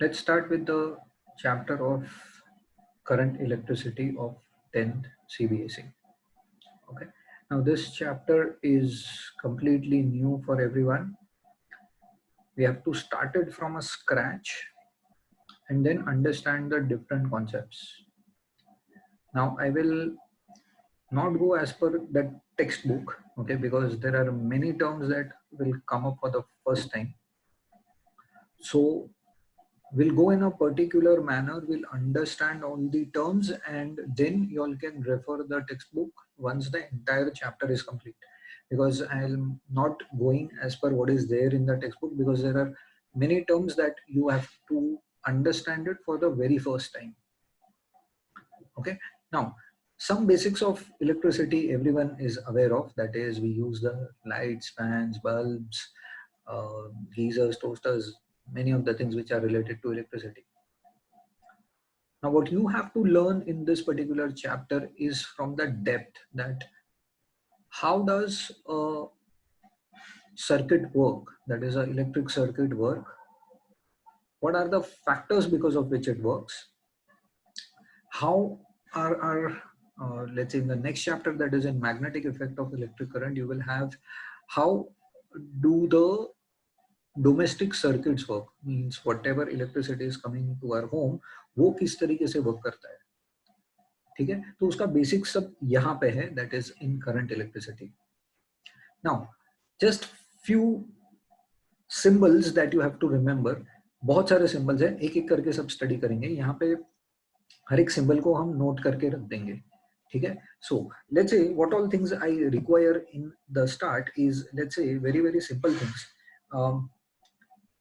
Let's start with the chapter of current electricity of 10th Cbse. Okay. Now this chapter is completely new for everyone. We have to start it from a scratch and then understand the different concepts. Now I will not go as per that textbook, okay, because there are many terms that will come up for the first time. So we'll go in a particular manner, we'll understand all the terms, and then you all can refer the textbook once the entire chapter is complete. Because I'm not going as per what is there in the textbook, because there are many terms that you have to understand it for the very first time. Okay, now some basics of electricity everyone is aware of, that is we use the lights, fans, bulbs, geysers, toasters, many of the things which are related to electricity. Now what you have to learn in this particular chapter is from the depth, that how does a circuit work, that is an electric circuit work, what are the factors because of which it works, how are let's say in the next chapter, that is in magnetic effect of electric current, you will have how do the domestic circuits work, means whatever electricity is coming to our home वो किस तरीके से work करता है, ठीक है, तो उसका बेसिक सब यहाँ पे है, that is in current electricity. Now just few symbols that you have to remember, बहुत सारे symbols है, एक एक करके सब स्टडी करेंगे, यहाँ पे हर एक सिंबल को हम नोट करके रख देंगे, ठीक है. So let's say what all things I require in the start is, let's say very very simple things.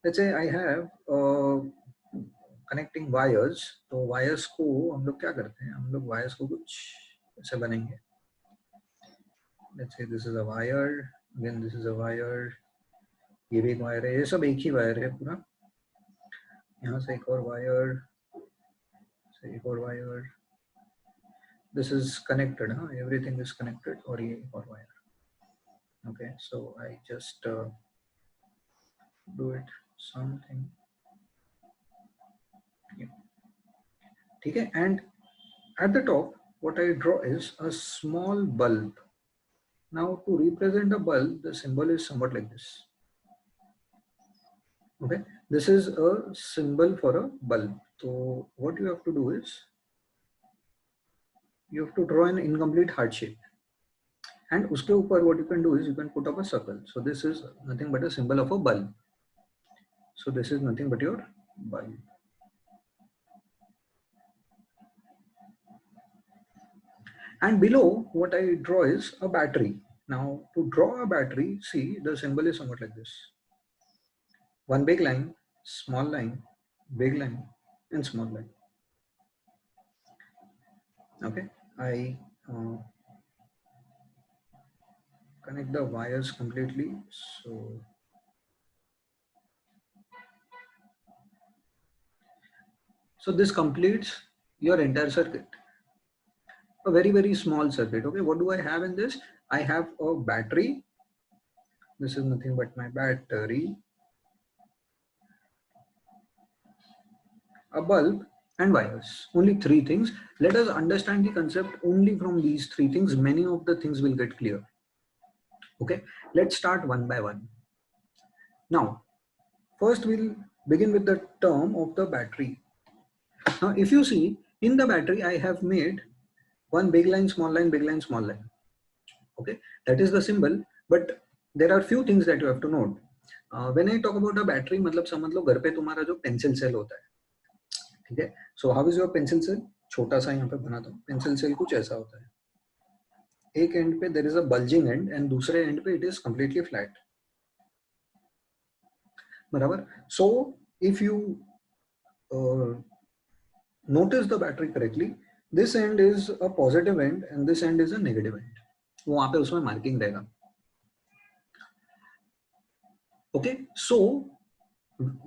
Let's say I have connecting wires, तो वायर्स को हम लोग क्या करते हैं, हम लोग वायर्स को कुछ ऐसे बनेंगे. Let's say this is a wire, again this is a wire, ये भी एक वायर है, ये सब एक ही वायर है पूरा, यहाँ से एक और वायर, एक और wire, this is connected, huh? Everything is connected, or ye or wire. Okay, so I just do it something, okay, and at the top what I draw is a small bulb. Now to represent a bulb, the symbol is somewhat like this. Okay, this is a symbol for a bulb. So what you have to do is you have to draw an incomplete heart shape, and uske upar what you can do is you can put up a circle. So this is nothing but a symbol of a bulb. So this is nothing but your bulb. And below what I draw is a battery. Now to draw a battery, see the symbol is somewhat like this. One big line, small line, big line, and small line. Okay, I connect the wires completely. So this completes your entire circuit. A very very small circuit. Okay, what do I have in this? I have a battery. This is nothing but my battery, a bulb, and wires. Only three things. Let us understand the concept only from these three things. Many of the things will get clear. Okay, let's start one by one. Now first we'll begin with the term of the battery. Now if you see in the battery, I have made one big line, small line, big line, small line. Okay, that is the symbol, but there are few things that you have to note. When I talk about a battery, मतलब समझ लो घर पे तुम्हारा जो pencil cell होता है, ठीक है. So how is your pencil cell? छोटा सा यहाँ पे बना दो. पेंसिल सेल कुछ ऐसा होता है. एक एंड पे there is a bulging end and दूसरे एंड पे it is completely flat. बराबर. So if you notice the battery correctly, this end is a positive end and this end is a negative end. वो वहाँ पे उसमें marking रहेगा. Okay, so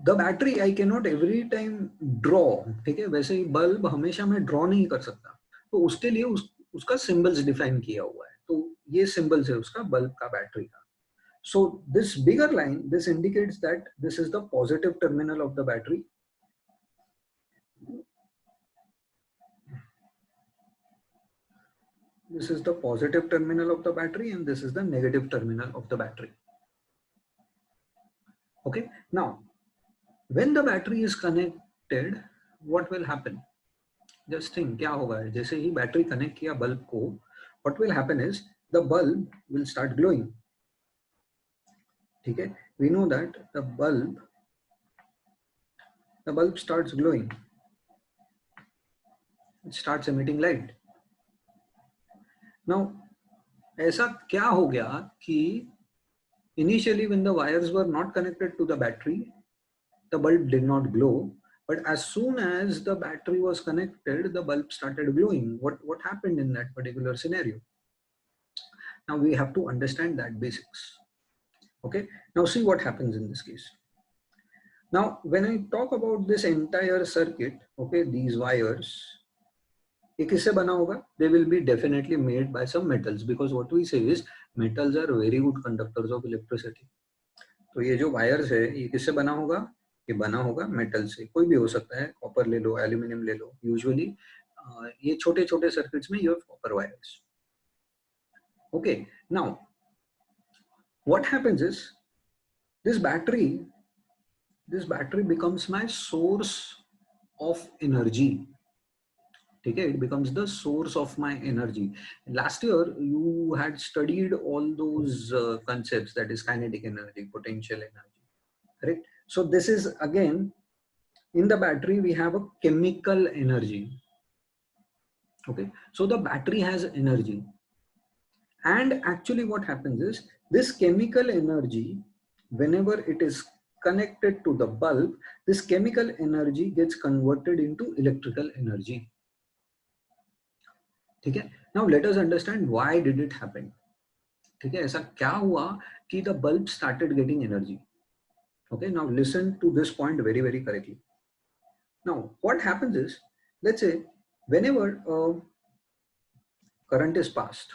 the battery I cannot every time draw, ठीक है. वैसे ही bulb हमेशा मैं ड्रॉ नहीं कर सकता, तो उसके लिए उसका सिंबल्स डिफाइन किया हुआ है. तो ये सिंबल्स है उसका बल्ब का, बैटरी का. So this bigger line, this indicates that this is the positive terminal of the battery, This is the positive terminal of the battery and this is the negative terminal of the battery. Okay, now when the battery is connected, what will happen? Just think, क्या होगा जैसे ही battery connect किया bulb को, what will happen is the bulb will start glowing. ठीक है, we know that the bulb starts glowing, it starts emitting light. Now ऐसा क्या हो गया कि initially when the wires were not connected to the battery, the bulb did not glow, but as soon as the battery was connected, the bulb started glowing. What happened in that particular scenario? Now we have to understand that basics. Okay, now see what happens in this case. Now when I talk about this entire circuit, okay, these wires, ये किससे बना होगा? They will be definitely made by some metals, because what we say is metals are very good conductors of electricity. तो ये जो wires है ये किससे बना होगा? ये बना होगा मेटल से, कोई भी हो सकता है, कॉपर ले लो, एल्यूमिनियम ले लो. यूजुअली ये छोटे छोटे सर्किट्स में you have copper wires. Okay, now what happens is this battery becomes my source of energy. Okay, it becomes the source of my energy. Last year you had studied all those concepts, that is kinetic energy, potential energy, correct? So this is again, in the battery we have a chemical energy. Okay, so the battery has energy, and actually what happens is this chemical energy, whenever it is connected to the bulb, this chemical energy gets converted into electrical energy. ठीक है, now let us understand why did it happen. ठीक है, ऐसा क्या हुआ कि the bulb started getting energy. Okay, now listen to this point very very correctly. Now what happens is, let's say whenever current is passed,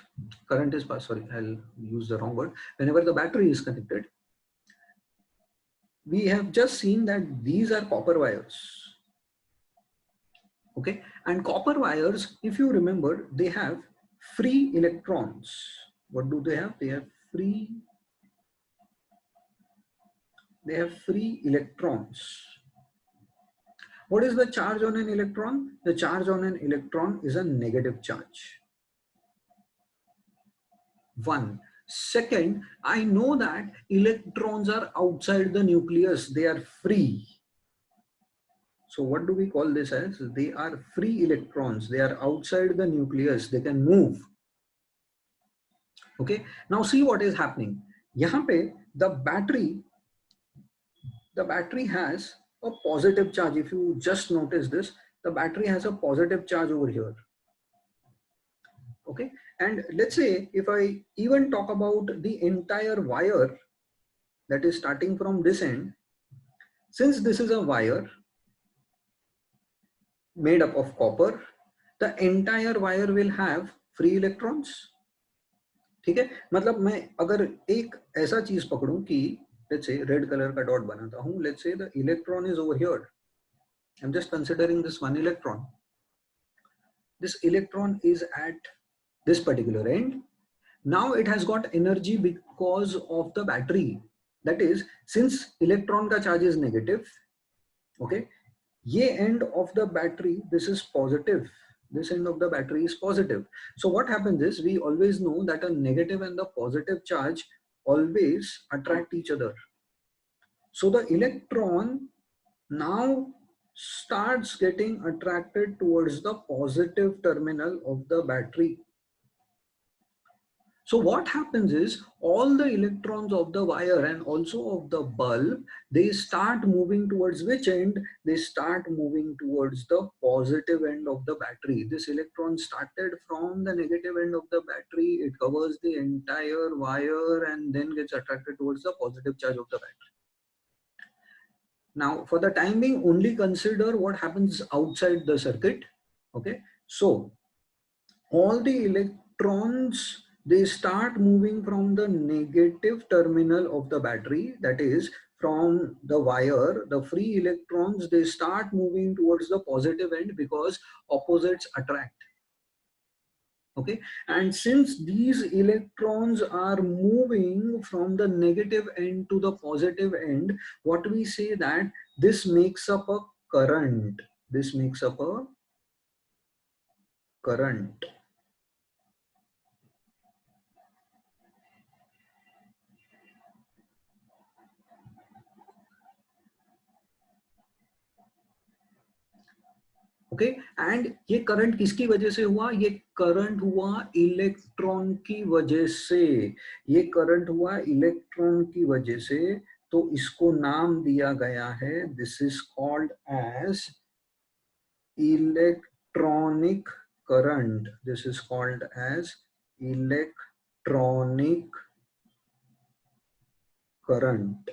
sorry, I'll use the wrong word. Whenever the battery is connected, we have just seen that these are copper wires. Okay, and copper wires, if you remember, they have free electrons. What do they have? They have free electrons. What is the charge on an electron? The charge on an electron is a negative charge. One. Second, I know that electrons are outside the nucleus, they are free. So what do we call this as? They are free electrons, they are outside the nucleus, they can move. Okay, now see what is happening. Yahan pe the battery has a positive charge. If you just notice this, the battery has a positive charge over here. Okay, and let's say if I even talk about the entire wire that is starting from this end, since this is a wire made up of copper, the entire wire will have free electrons. ठीक है, मतलब मैं अगर एक ऐसा चीज पकड़ूं कि let's say red colour का डॉट बनाता हूं, let's say the electron is over here, I'm just considering this one electron. This electron is at this particular end. Now it has got energy because of the battery. That is, since electron ka charge is negative, okay, ye end of the battery, this is positive. This end of the battery is positive. So what happens is, we always know that a negative and the positive charge always attract each other. So the electron now starts getting attracted towards the positive terminal of the battery. So what happens is, all the electrons of the wire and also of the bulb, they start moving towards which end? They start moving towards the positive end of the battery. This electron started from the negative end of the battery, it covers the entire wire and then gets attracted towards the positive charge of the battery. Now for the time being, only consider what happens outside the circuit. Okay, so all the electrons, they start moving from the negative terminal of the battery, that is from the wire, the free electrons, they start moving towards the positive end because opposites attract. Okay, and since these electrons are moving from the negative end to the positive end, what we say that this makes up a current. This makes up a current. Okay, and ये current किसकी वजह से हुआ? ये current हुआ electron की वजह से। ये करंट हुआ इलेक्ट्रॉन की वजह से, तो इसको नाम दिया गया है, this is called as electronic current. This is called as electronic current.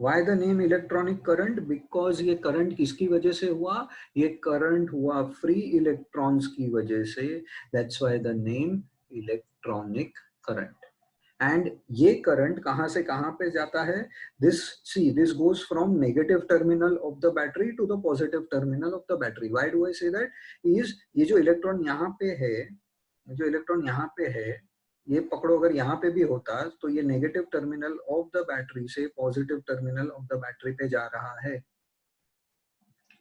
Why the name electronic current? Because ये करंट किसकी वजह से हुआ? ये करंट हुआ फ्री इलेक्ट्रॉन्स की वजह से। That's why the name electronic current. And ये करंट कहाँ से कहाँ पे जाता है? This goes from negative terminal of the battery to the positive terminal of the battery. Why do I say that? Is ये जो इलेक्ट्रॉन यहाँ पे है, जो इलेक्ट्रॉन यहाँ पे है, ये पकड़ो अगर यहाँ पे भी होता तो ये negative terminal of the battery से positive terminal of the battery पे जा रहा है।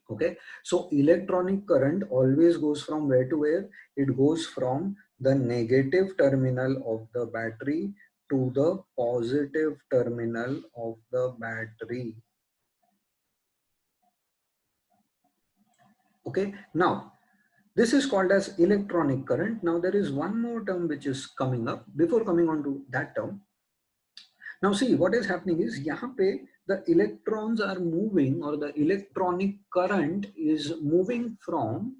Okay, so electronic current always goes from where to where? It goes from the negative terminal of the battery to the positive terminal of the battery. Okay, now this is called as electronic current. Now there is one more term which is coming up. Before coming on to that term, now see what is happening is यहाँ पे the electrons are moving, or the electronic current is moving from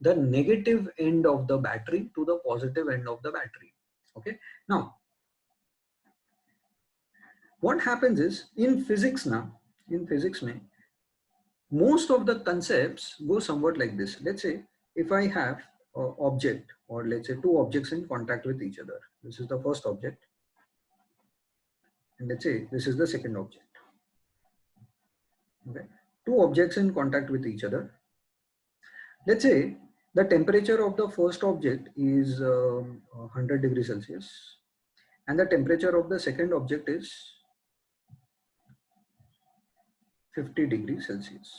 the negative end of the battery to the positive end of the battery. Okay, now what happens is in physics now, in physics mein, most of the concepts go somewhat like this. Let's say if I have an object, or let's say two objects in contact with each other. This is the first object, and let's say this is the second object. Okay, two objects in contact with each other. Let's say the temperature of the first object is 100 degrees Celsius, and the temperature of the second object is 50 degrees Celsius.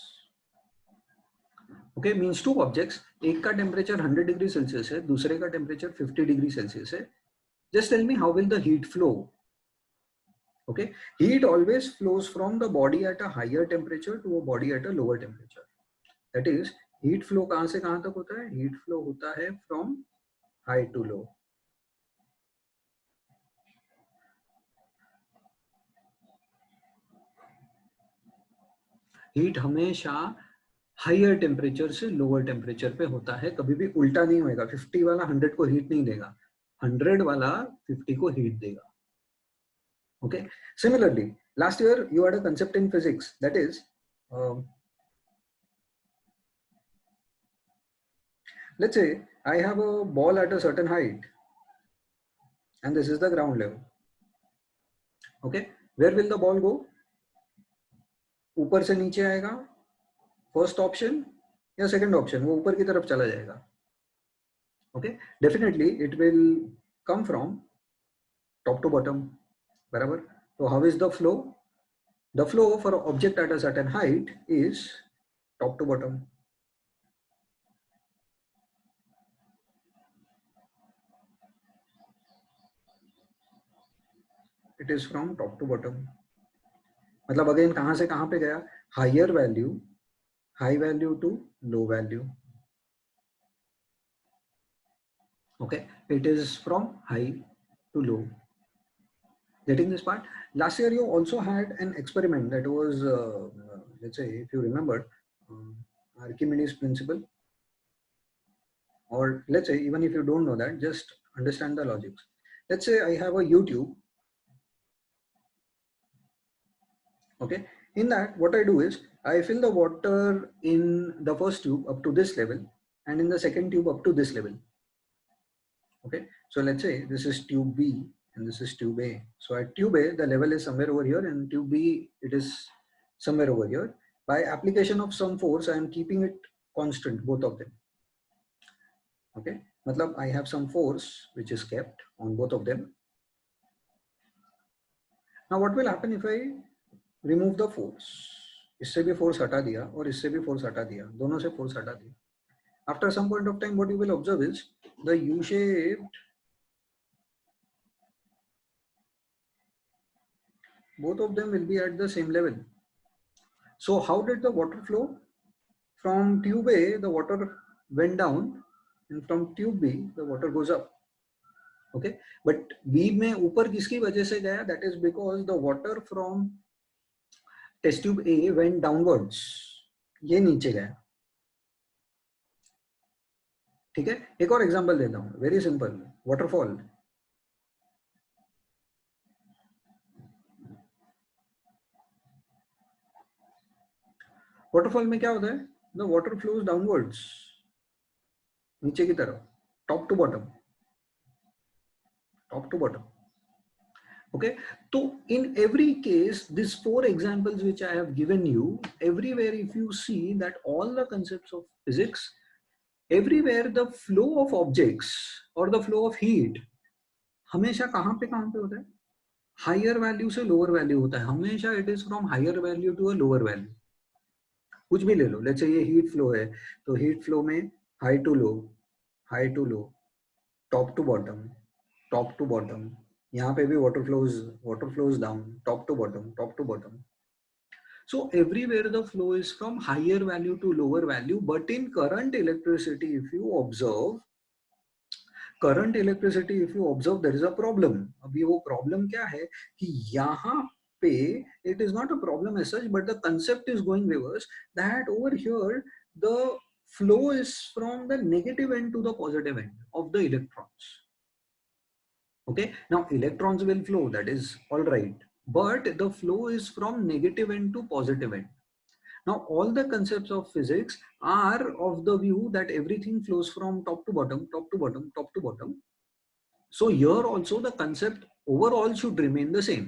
Okay, means two objects, एक का temperature 100 degree Celsius है, दूसरे का temperature 50 degree Celsius है. Just tell me how will the heat flow? Okay, heat always flows from the body at a higher temperature to a body at a lower temperature. That is, heat flow कहाँ से कहाँ तक होता है? Heat flow होता है from high to low. Heat हमेशा higher temperature से लोअर टेम्परेचर पे होता है, कभी भी उल्टा नहीं होएगा। 50 वाला 100 को हीट नहीं देगा, 100 वाला 50 को हीट देगा। Okay, similarly last year you had a concept in physics, that is let's say I have a ball at a certain height and this is the ground level. Okay, where will the ball go? ऊपर से नीचे आएगा, first option, या second option, वो ऊपर की तरफ चला जाएगा। Okay, definitely it will come from top to bottom, बराबर। तो how is the flow? The flow for object at a certain height is top to bottom. It is from top to bottom, मतलब again कहां से कहां पे गया? Higher value, high value to low value. Okay, it is from high to low. Getting this part? Last year you also had an experiment that was, let's say if you remember, Archimedes principle, or let's say even if you don't know that, just understand the logics. Let's say I have a YouTube. Okay, In that, what I do is I fill the water in the first tube up to this level and in the second tube up to this level. Okay, so let's say this is tube B and this is tube A. So at tube A, the level is somewhere over here, and tube B, it is somewhere over here. By application of some force, I am keeping it constant, both of them. Okay, matlab I have some force which is kept on both of them. Now what will happen if I remove the force? इससे भी force हटा दिया और इससे भी force हटा दिया, दोनों से force हटा दिया. After some point of time, what you will observe is the U-shaped, both of them will be at the same level. So how did the water flow? From tube A, the water went down, and from tube B, the water goes up. Okay, but B में ऊपर किसकी वजह से गया? That is because the water from test tube A went downwards. ये नीचे गया. ठीक है, एक और एग्जांपल देता हूँ, वेरी सिंपल. वाटरफॉल. वाटरफॉल में क्या होता है? द वाटर फ्लोज डाउनवर्ड्स, नीचे की तरफ, top to bottom, top to bottom. Okay, so in every case, these 4 examples which I have given you, everywhere if you see that all the concepts of physics, everywhere the flow of objects or the flow of heat हमेशा कहाँ पे होता है? Higher value से lower value होता है हमेशा. It is from higher value to a lower value. कुछ भी ले लो, लेट्स से ये हीट फ्लो है, तो हीट फ्लो में high to low, top to bottom, top to bottom. यहाँ पे भी water flows down, top to bottom. So everywhere the flow is from higher value to lower value, but in current electricity, if you observe, there is a problem. अभी वो problem क्या है कि यहाँ पे it is not a problem as such, but the concept is going reverse, that over here the flow is from the negative end to the positive end of the electrons. Okay, now electrons will flow, that is all right, but the flow is from negative end to positive end. Now all the concepts of physics are of the view that everything flows from top to bottom, top to bottom, top to bottom. So here also the concept overall should remain the same.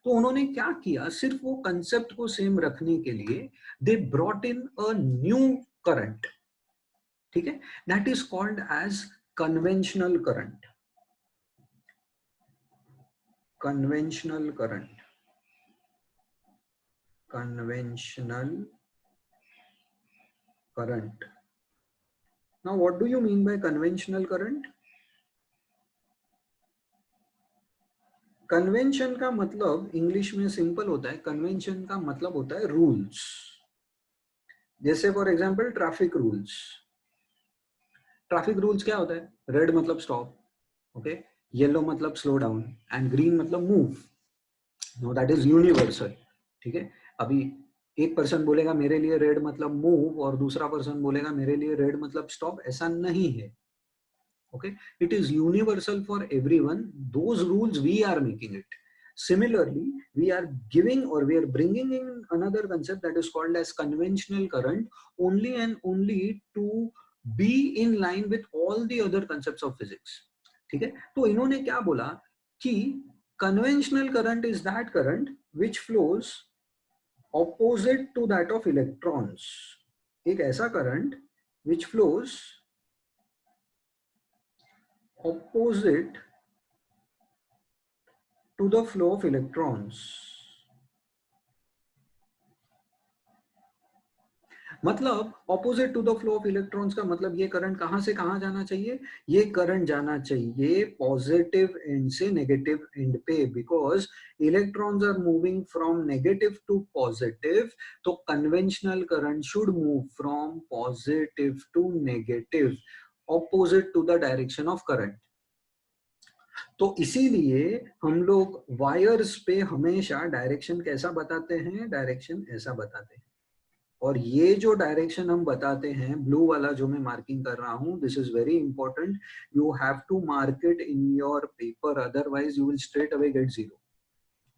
तो उन्होंने क्या किया, सिर्फ वो concept को same रखने के लिए they brought in a new current. ठीक है, that is called as conventional current. Conventional current. Now what do you mean by conventional current? Convention का मतलब इंग्लिश में सिंपल होता है. कन्वेंशन का मतलब होता है रूल्स. जैसे for example traffic rules. Traffic rules क्या होता है? रेड मतलब स्टॉप, ओके, येलो मतलब स्लो डाउन, एंड ग्रीन मतलब move. No, that is universal. ठीक है, अभी एक पर्सन बोलेगा मेरे लिए रेड मतलब मूव और दूसरा पर्सन बोलेगा मेरे लिए रेड मतलब स्टॉप. ऐसा नहीं है. Okay, it is universal for everyone. Those rules we are making it. Similarly, we are giving or we are bringing in another concept that is called as conventional current, only and only to be in line with all the other concepts of physics. ठीक है, तो इन्होंने क्या बोला कि conventional current is that current which flows opposite to that of electrons. एक ऐसा current which flows opposite to the flow of electrons. मतलब opposite to the flow of electrons का मतलब ये करंट कहां से कहां जाना चाहिए? ये करंट जाना चाहिए पॉजिटिव एंड से नेगेटिव एंड पे, because electrons are moving from negative to positive. तो conventional current should move from positive to negative, opposite to the direction of current. तो इसीलिए हम लोग वायर्स पे हमेशा डायरेक्शन कैसा बताते हैं? डायरेक्शन ऐसा बताते हैं. और ये जो डायरेक्शन हम बताते हैं, ब्लू वाला जो मैं मार्किंग कर रहा हूं, this is very important. You have to mark it in your paper, otherwise you will straight away get 0.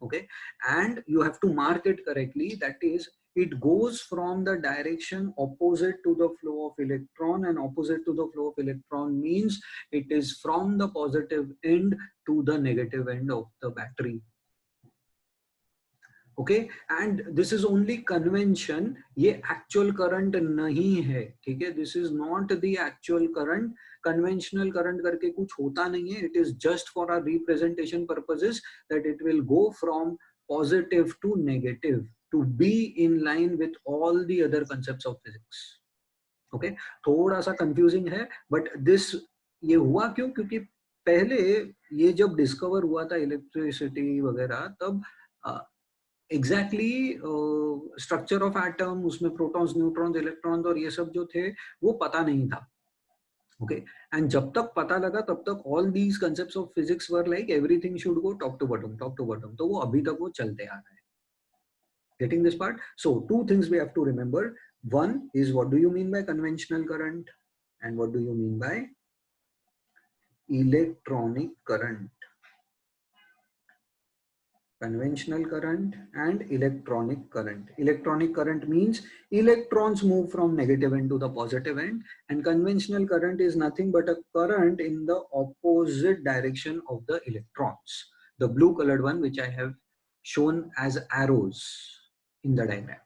Okay, and you have to mark it correctly. That is, it goes from the direction opposite to the flow of electron, and opposite to the flow of electron means it is from the positive end to the negative end of the battery. Okay, and this is only convention, ये actual current नहीं है, ठीक है, this is not the actual current. Conventional current करके कुछ होता नहीं है, it is just for our representation purposes that it will go from positive to negative to be in line with all the other concepts of physics. Okay, थोड़ा सा confusing है, but this ये हुआ क्यों? क्योंकि पहले ये जब डिस्कवर हुआ था इलेक्ट्रिसिटी वगैरह, तब एग्जैक्टली स्ट्रक्चर ऑफ एटम, उसमें प्रोटॉन्स, न्यूट्रॉन्स, इलेक्ट्रॉन्स और ये सब जो थे वो पता नहीं था. ओके, एंड जब तक पता लगा तब तक all these concepts of physics were like everything should go top to bottom, top to bottom. तो वो अभी तक वो चलते आ रहा है. Getting this part? So two things we have to remember. One is, what do you mean by conventional current, and what do you mean by electronic current? Conventional current and electronic current. Electronic current means electrons move from negative end to the positive end, and conventional current is nothing but a current in the opposite direction of the electrons. The blue colored one, which I have shown as arrows in the diagram.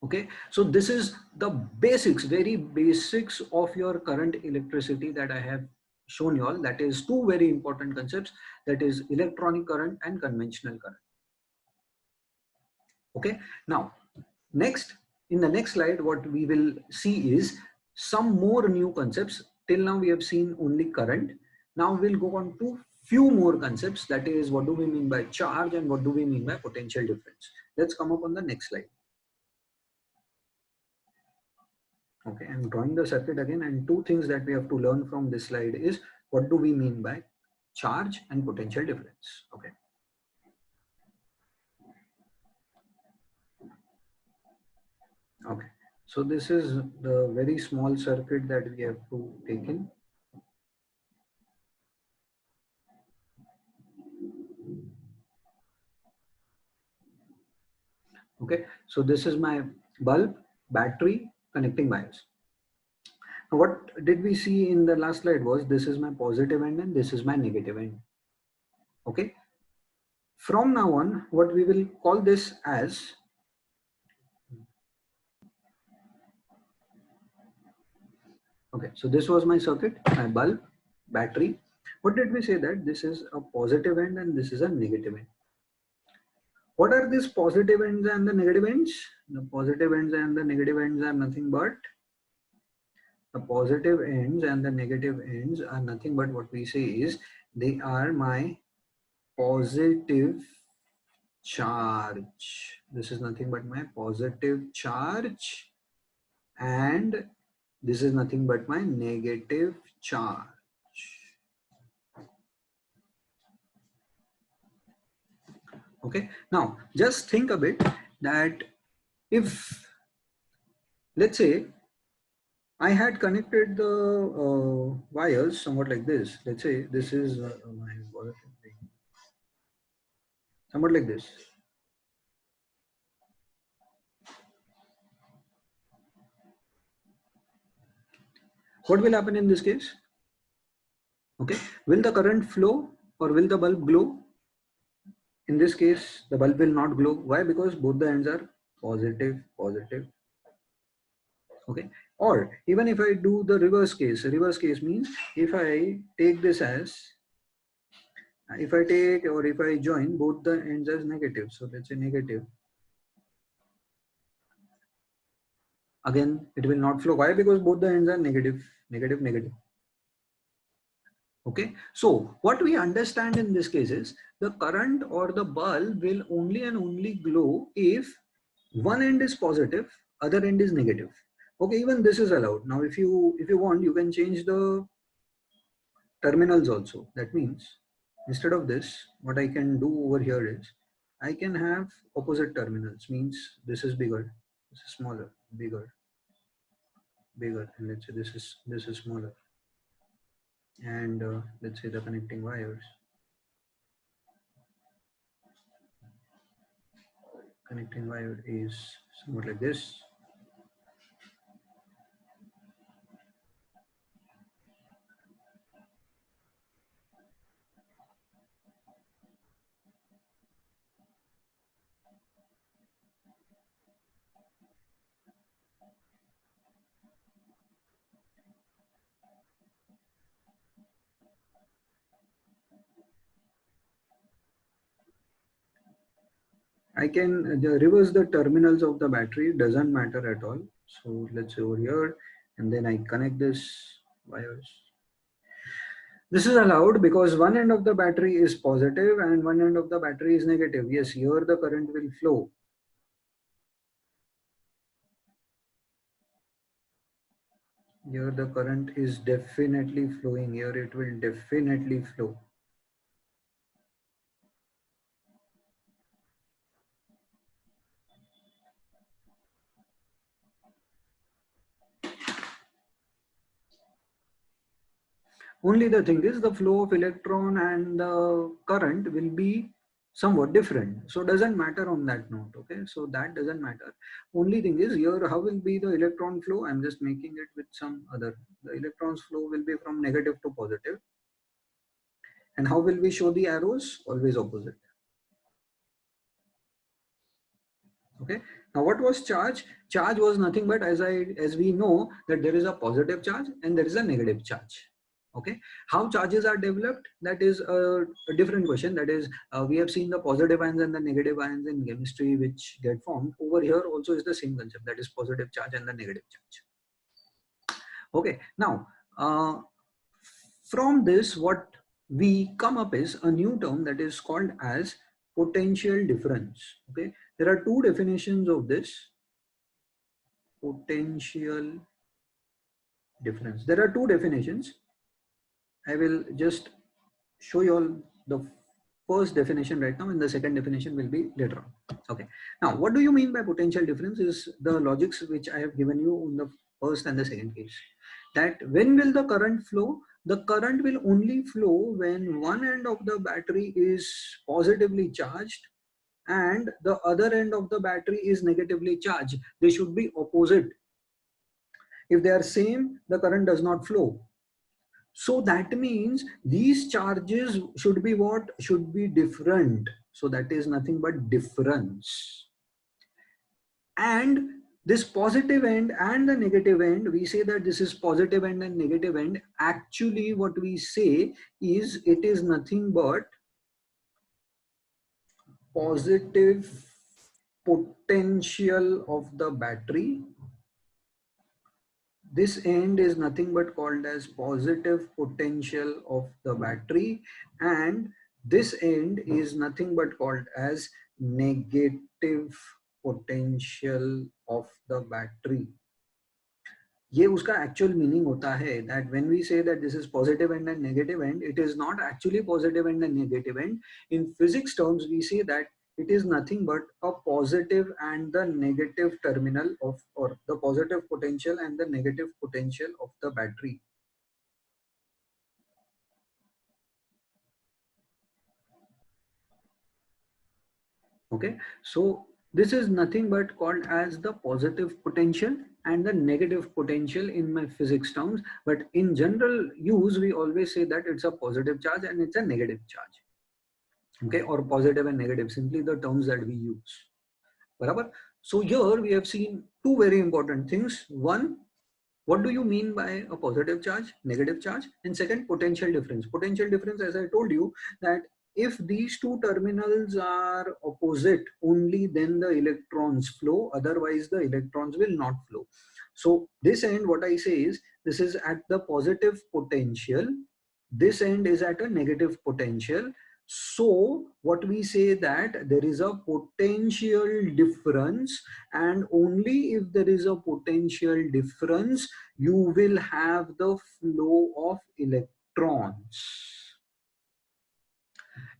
Okay, so this is the basics, very basics of your current electricity that I have shown you all. That is two very important concepts, that is electronic current and conventional current. Okay, now next, in the next slide, what we will see is some more new concepts. Till now we have seen only current. Now we'll go on to few more concepts, that is, what do we mean by charge and what do we mean by potential difference. Let's come up on the next slide. Okay, I'm drawing the circuit again, and two things that we have to learn from this slide is, what do we mean by charge and potential difference. Okay. Okay, so this is the very small circuit that we have to take in. Okay, so this is my bulb, battery, connecting wires. Now what did we see in the last slide was, this is my positive end and this is my negative end. Okay, from now on, what we will call this as, okay, so this was my circuit, my bulb, battery. What did we say? That this is a positive end and this is a negative end. What are these positive ends and the negative ends? The positive ends and the negative ends are nothing but, the positive ends and the negative ends are nothing but, what we say is, they are my positive charge. This is nothing but my positive charge, and this is nothing but my negative charge. Okay, now just think a bit that if, let's say, I had connected the wires somewhat like this. Let's say this is my somewhat like this. What will happen in this case? Okay, will the current flow or will the bulb glow? In this case, the bulb will not glow. Why? Because both the ends are positive, positive. Okay, or even if I do the reverse case means, if I take this as, if I take or if I join both the ends as negative, so let's say negative, again it will not flow. Why? Because both the ends are negative, negative, negative. Okay, so what we understand in this case is, the current or the bulb will only and only glow if one end is positive, other end is negative. Okay, even this is allowed. Now if you want, you can change the terminals also. That means, instead of this, what I can do over here is, I can have opposite terminals. Means this is bigger, this is smaller, bigger, bigger, and let's say this is smaller, and let's say the connecting wires. connecting wire is somewhat like this. I can reverse the terminals of the battery, doesn't matter at all. So let's say over here, and then I connect this wires. This is allowed because one end of the battery is positive and one end of the battery is negative. Yes, here the current will flow. Here the current is definitely flowing. Here it will definitely flow. Only the thing is the flow of electron and the current will be somewhat different. So doesn't matter on that note. Okay, so that doesn't matter. Only thing is here how will be the electron flow. I'm just making it with some other. The electrons flow will be from negative to positive. And how will we show the arrows? Always opposite. Okay, now what was charge? Charge was nothing but as we know that there is a positive charge and there is a negative charge. Okay, how charges are developed, that is a different question. That is we have seen the positive ions and the negative ions in chemistry which get formed. Over here also is the same concept, that is positive charge and the negative charge. Okay, now from this what we come up is a new term that is called as potential difference. Okay, there are two definitions of this potential difference. There are two definitions. I will just show you all the first definition right now and the second definition will be later on. Okay, now what do you mean by potential difference is the logics which I have given you on the first and the second case. That when will the current flow? The current will only flow when one end of the battery is positively charged and the other end of the battery is negatively charged. They should be opposite. If they are same, the current does not flow. So that means these charges should be what? Should be different. So that is nothing but difference. And this positive end and the negative end, we say that this is positive end and negative end. Actually, what we say is it is nothing but positive potential of the battery. This end is nothing but called as positive potential of the battery, and this end is nothing but called as negative potential of the battery. ये उसका actual meaning होता है that when we say that this is positive end and negative end, it is not actually positive end and negative end. In physics terms, we say that it is nothing but a positive and the negative terminal of, or the positive potential and the negative potential of the battery. Okay, so this is nothing but called as the positive potential and the negative potential in my physics terms, but in general use we always say that it's a positive charge and it's a negative charge. Okay, or positive and negative, simply the terms that we use. Barabar? So here we have seen two very important things. One, what do you mean by a positive charge, negative charge? And second, potential difference. Potential difference, as I told you, that if these two terminals are opposite, only then the electrons flow, otherwise the electrons will not flow. So this end, what I say is, this is at the positive potential, this end is at a negative potential. So what we say that there is a potential difference, and only if there is a potential difference you will have the flow of electrons.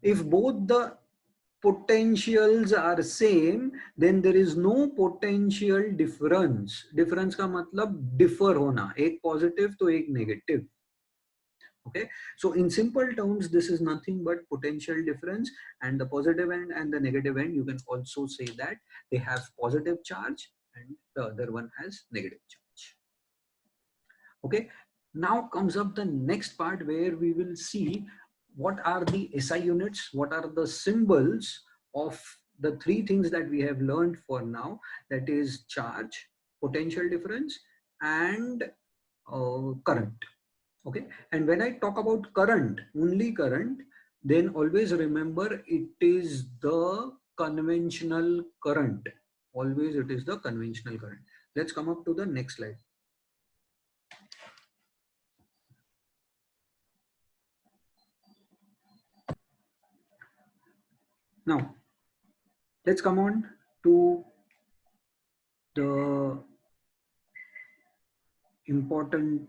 If both the potentials are same, then there is no potential difference. Difference का मतलब differ होना, एक positive तो एक negative. Okay, so in simple terms, this is nothing but potential difference, and the positive end and the negative end, you can also say that they have positive charge and the other one has negative charge. Okay, now comes up the next part where we will see what are the SI units, what are the symbols of the three things that we have learned for now, that is charge, potential difference, and current. Okay, and when I talk about current, only current, then always remember it is the conventional current. Always it is the conventional current. Let's come up to the next slide. Now, let's come on to the important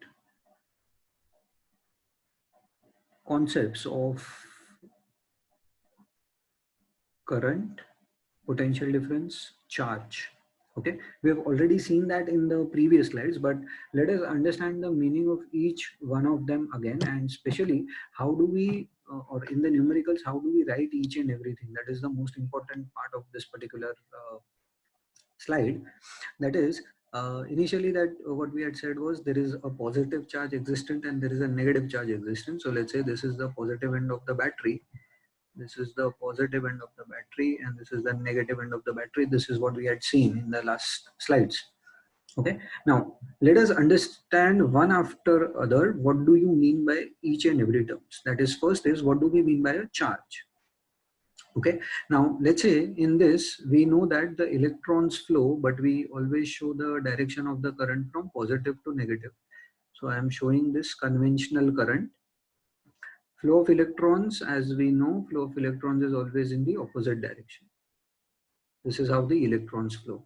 concepts of current, potential difference, charge. Okay, we have already seen that in the previous slides, but let us understand the meaning of each one of them again, and especially how do we or in the numericals, how do we write each and everything. That is the most important part of this particular slide. That is, initially that what we had said was there is a positive charge existent and there is a negative charge existent. So let's say this is the positive end of the battery, this is the positive end of the battery, and this is the negative end of the battery. This is what we had seen in the last slides. Okay, now let us understand one after other what do you mean by each and every terms. That is, first is what do we mean by a charge. Okay, now let's say in this we know that the electrons flow, but we always show the direction of the current from positive to negative. So I am showing this conventional current. Flow of electrons, as we know, flow of electrons is always in the opposite direction. This is how the electrons flow.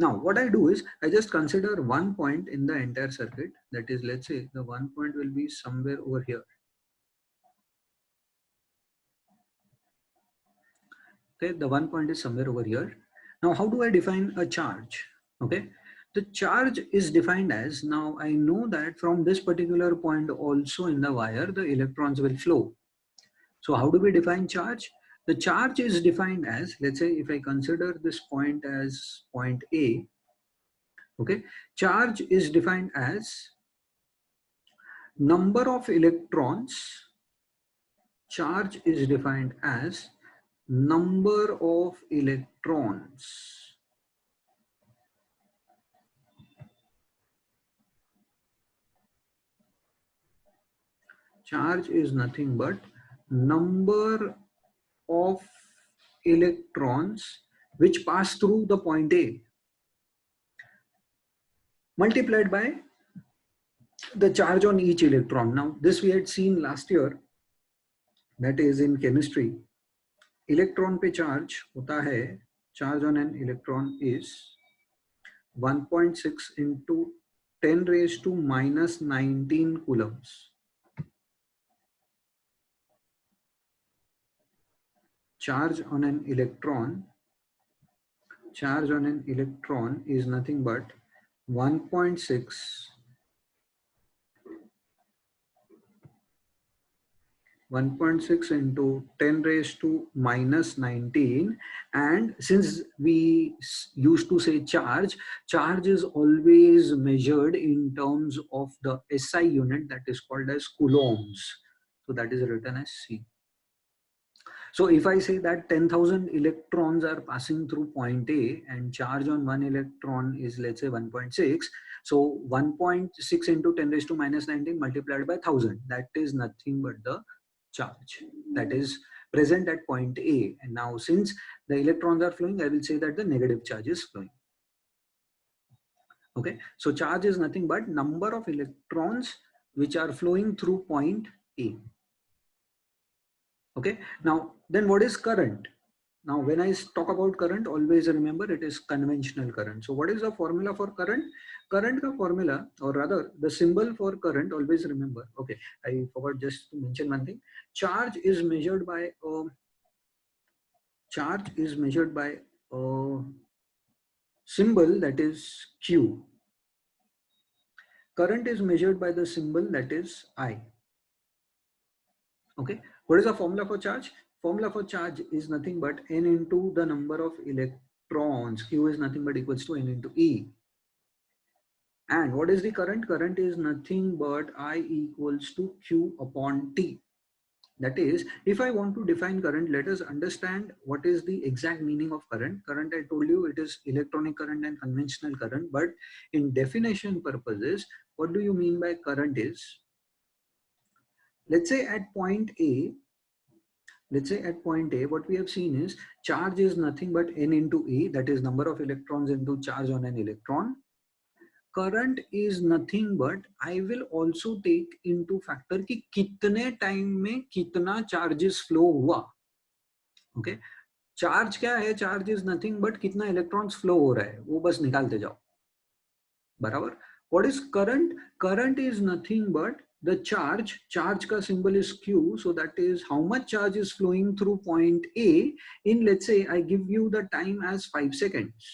Now what I do is I just consider one point in the entire circuit. That is, let's say the one point will be somewhere over here. Okay, the one point is somewhere over here. Now how do I define a charge? Okay, the charge is defined as, now I know that from this particular point also in the wire the electrons will flow. So how do we define charge? The charge is defined as, let's say if I consider this point as point A, okay, charge is defined as number of electrons. Charge is defined as number of electrons. Charge is nothing but number of electrons which pass through the point A multiplied by the charge on each electron. Now this we had seen last year, that is in chemistry. Electron पे charge होता है, charge on an electron is 1.6 into 10 raised to minus 19 coulombs. Charge on an electron is nothing but 1.6 1.6 into 10 raised to minus 19. And since we used to say charge is always measured in terms of the SI unit, that is called as coulombs. So that is written as C. So if I say that 10,000 electrons are passing through point A and charge on one electron is, let's say, 1.6. So 1.6 into 10 raised to minus 19 multiplied by 1000. That is nothing but the charge that is present at point A. And now since the electrons are flowing, I will say that the negative charge is flowing. Okay, so charge is nothing but number of electrons which are flowing through point A. Okay, now then what is current? Now when I talk about current, always remember it is conventional current. So what is the formula for current? Current ka formula, or rather the symbol for current, always remember. Okay, I forgot just to mention one thing. Charge is measured by a symbol that is Q. Current is measured by the symbol that is I. Okay, what is the formula for charge? Formula for charge is nothing but n into the number of electrons. Q is nothing but equals to n into E. And what is the current? Current is nothing but I equals to Q upon T. That is, if I want to define current, let us understand what is the exact meaning of current. Current, I told you, it is electronic current and conventional current. But in definition purposes, what do you mean by current is, let's say at point A, what we have seen is charge is nothing but n into E, that is number of electrons into charge on an electron. Current is nothing but I will also take into factor कि कितने time में कितना charges flow हुआ. Okay, charge क्या है? Charge is nothing but कितना electrons flow हो रहा है वो बस निकालते जाओ, बराबर. What is current? Current is nothing but the charge ka symbol is q, so that is how much charge is flowing through point A in, let's say I give you the time as 5 seconds,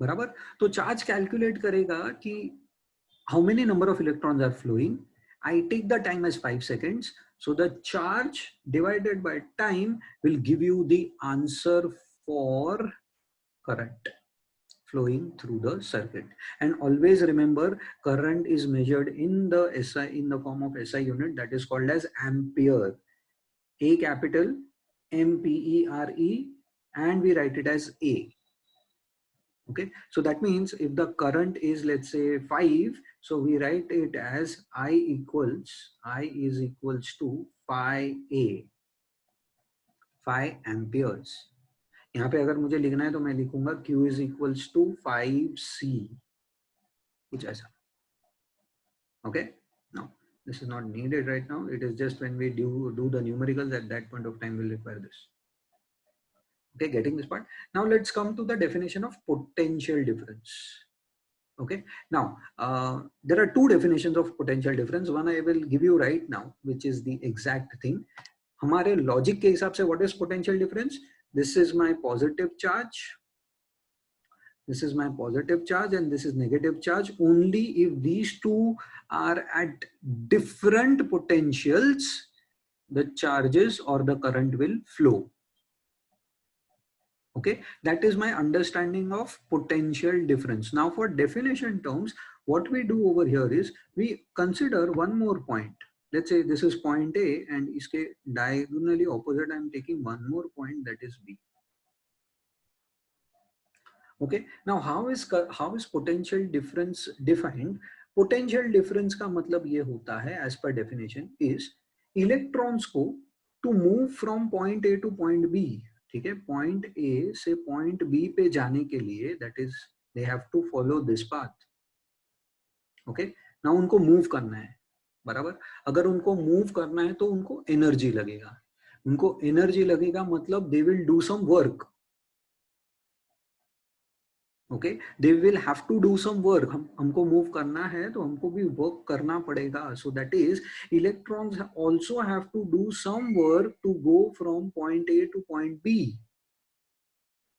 बराबर. तो charge calculate करेगा कि how many number of electrons are flowing. I take the time as 5 seconds, so the charge divided by time will give you the answer for current flowing through the circuit. And always remember, current is measured in the SI, in the form of SI unit, that is called as ampere. A capital, AMPERE, and we write it as A. Okay, so that means if the current is, let's say 5, so we write it as I is equals to phi A, 5 amperes. यहाँ पे अगर मुझे लिखना है तो मैं लिखूंगा Q is equals to 5C, कुछ ऐसा. Okay, now this is not needed right now. It is just when we do the numericals, at that point of time we'll require this. Okay, getting this part? Now let's come to the definition of potential difference. Okay, now there are two definitions of potential difference. One I will give you right now, which is the exact thing. हमारे logic के हिसाब से what is potential difference? This is my positive charge. This is my positive charge and this is negative charge. Only if these two are at different potentials, the charges or the current will flow. Okay, that is my understanding of potential difference. Now for definition terms, what we do over here is we consider one more point. Let's say this is point A and iske diagonally opposite I am taking one more point, that is B. Okay, now how is potential difference defined? Potential difference का मतलब ये होता है as per definition is electrons को to move from point A to point B. ठीक है, point A से point B पे जाने के लिए, that is they have to follow this path. Okay, now उनको move करना है, बराबर. अगर उनको move करना है तो उनको energy लगेगा. उनको energy लगेगा मतलब they will do some work. Okay, they will have to do some work. हमको मूव करना है तो हमको भी वर्क करना पड़ेगा. So that is electrons also have to do some work to go from point A to point B.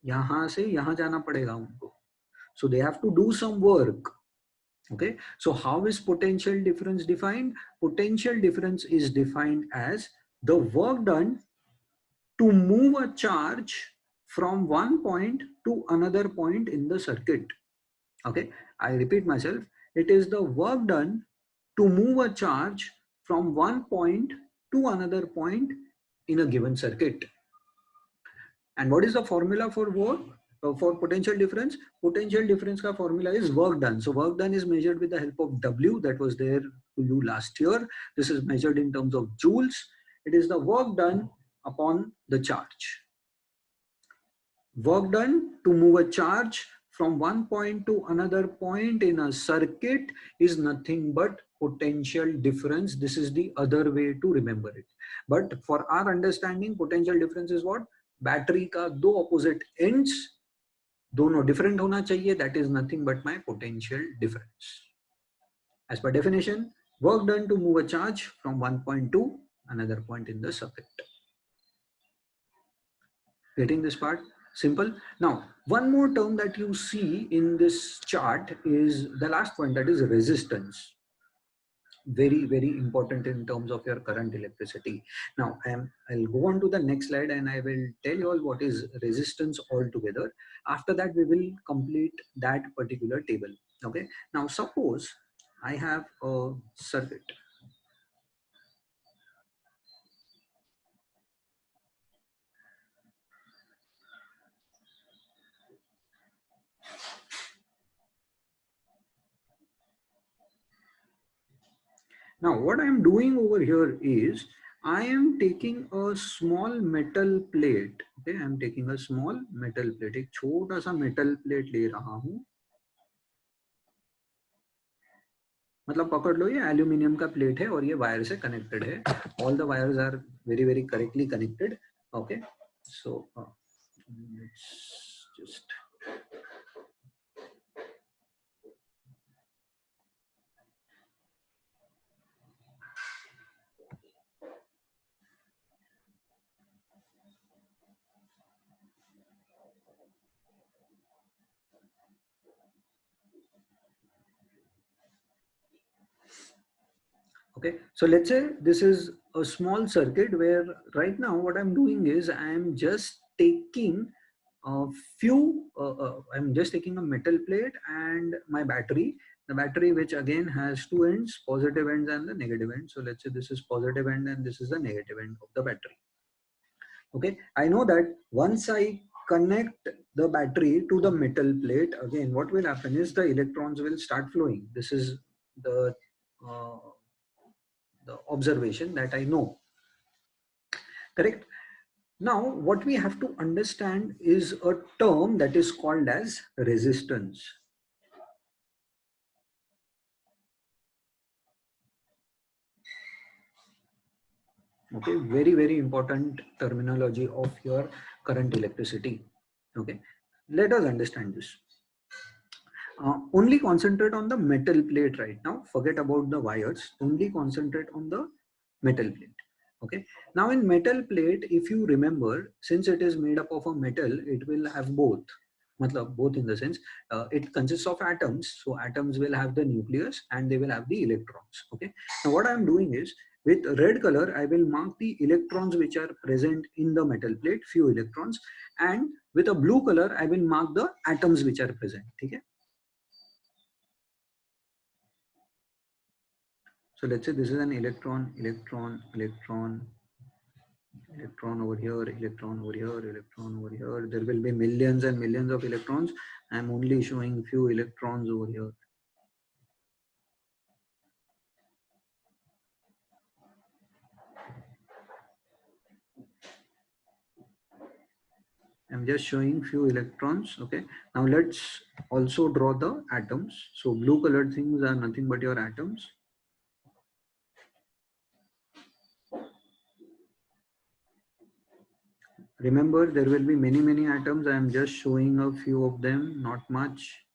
यहां से यहां जाना पड़ेगा उनको. So they have to do some work. Okay, so how is potential difference defined? Potential difference is defined as the work done to move a charge from one point to another point in the circuit. Okay, I repeat myself. It is the work done to move a charge from one point to another point in a given circuit. And what is the formula for work? For potential difference? Potential difference ka formula is work done. So work done is measured with the help of W, that was there to you last year. This is measured in terms of joules. It is the work done upon the charge. Work done to move a charge from one point to another point in a circuit is nothing but potential difference. This is the other way to remember it. But for our understanding, potential difference is what? Battery का दो opposite ends दोनों different होना चाहिए. That is nothing but my potential difference. As per definition, work done to move a charge from one point to another point in the circuit. Getting this part? Simple. Now, one more term that you see in this chart is the last point, that is resistance. very important in terms of your current electricity. Now I'll go on to the next slide and I will tell you all what is resistance altogether. After that we will complete that particular table. Okay, now suppose I have a circuit. Now what I am doing over here is I am taking a small metal plate. Okay, I am taking a small metal plate. एक छोटा सा metal plate ले रहा हूँ. मतलब पकड़ लो, ये aluminium का प्लेट है और ये वायर से कनेक्टेड है. All the wires are very correctly connected. Okay, so let's just okay, so let's say this is a small circuit where right now what I'm doing is I'm just taking a few I'm just taking a metal plate and my battery, the battery which again has two ends, positive ends and the negative end. So let's say this is positive end and this is the negative end of the battery. Okay, I know that once I connect the battery to the metal plate, again what will happen is the electrons will start flowing. This is the uh, the observation that I know. Correct. Now what we have to understand is a term that is called as resistance. Okay, very important terminology of your current electricity. Okay, let us understand this. Only concentrate on the metal plate right now. Forget about the wires. Only concentrate on the metal plate. Okay. Now in metal plate, if you remember, since it is made up of a metal, it will have both. Matlab, both in the sense, it consists of atoms. So atoms will have the nucleus and they will have the electrons. Okay. Now what I'm doing is, with red color, I will mark the electrons which are present in the metal plate, few electrons, and with a blue color, I will mark the atoms which are present. Okay. So let's say this is an electron, electron over here, electron over here, electron over here. There will be millions and millions of electrons. I'm only showing few electrons over here. I'm just showing few electrons. Okay. Now let's also draw the atoms. So blue colored things are nothing but your atoms. Remember, there will be many atoms. I am just showing a few of them, not much.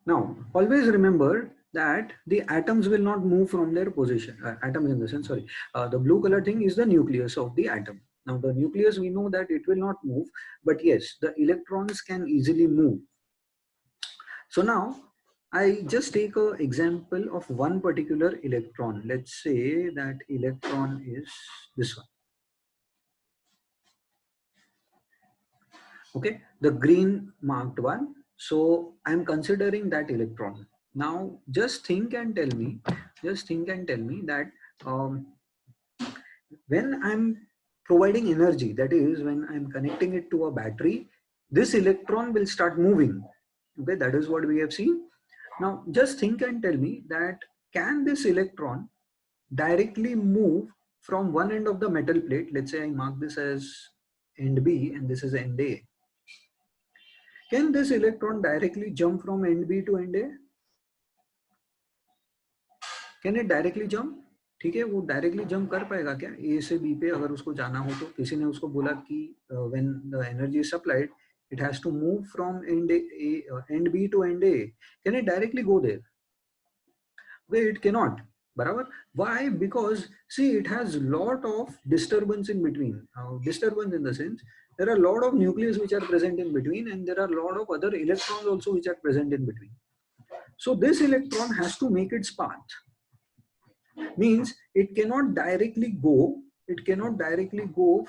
Now, always remember that the atoms will not move from their position. Atoms in the sense, sorry, the blue color thing is the nucleus of the atom. Now, the nucleus, we know that it will not move, but yes, the electrons can easily move. So now, I just take an example of one particular electron. Let's say that electron is this one. Okay, the green marked one. So I'm considering that electron. Now just think and tell me, that when I'm providing energy, that is when I'm connecting it to a battery, this electron will start moving. Okay, that is what we have seen. Now just think and tell me that can this electron directly move from one end of the metal plate? Let's say I mark this as end B and this is end A. Can this electron directly jump from end B to end A? Can it directly jump? ठीक है, वो directly jump कर पाएगा क्या ए से B पे अगर उसको जाना हो तो? किसी ने उसको बोला कि when the energy is supplied it has to move from end B to end A. Can it directly go there? Okay, it cannot. बराबर. Why? Because see, it has lot of disturbance in between. Disturbance in the sense there are a lot of nucleus which are present in between, and there are a lot of other electrons also which are present in between. So this electron has to make its path. Means it cannot directly go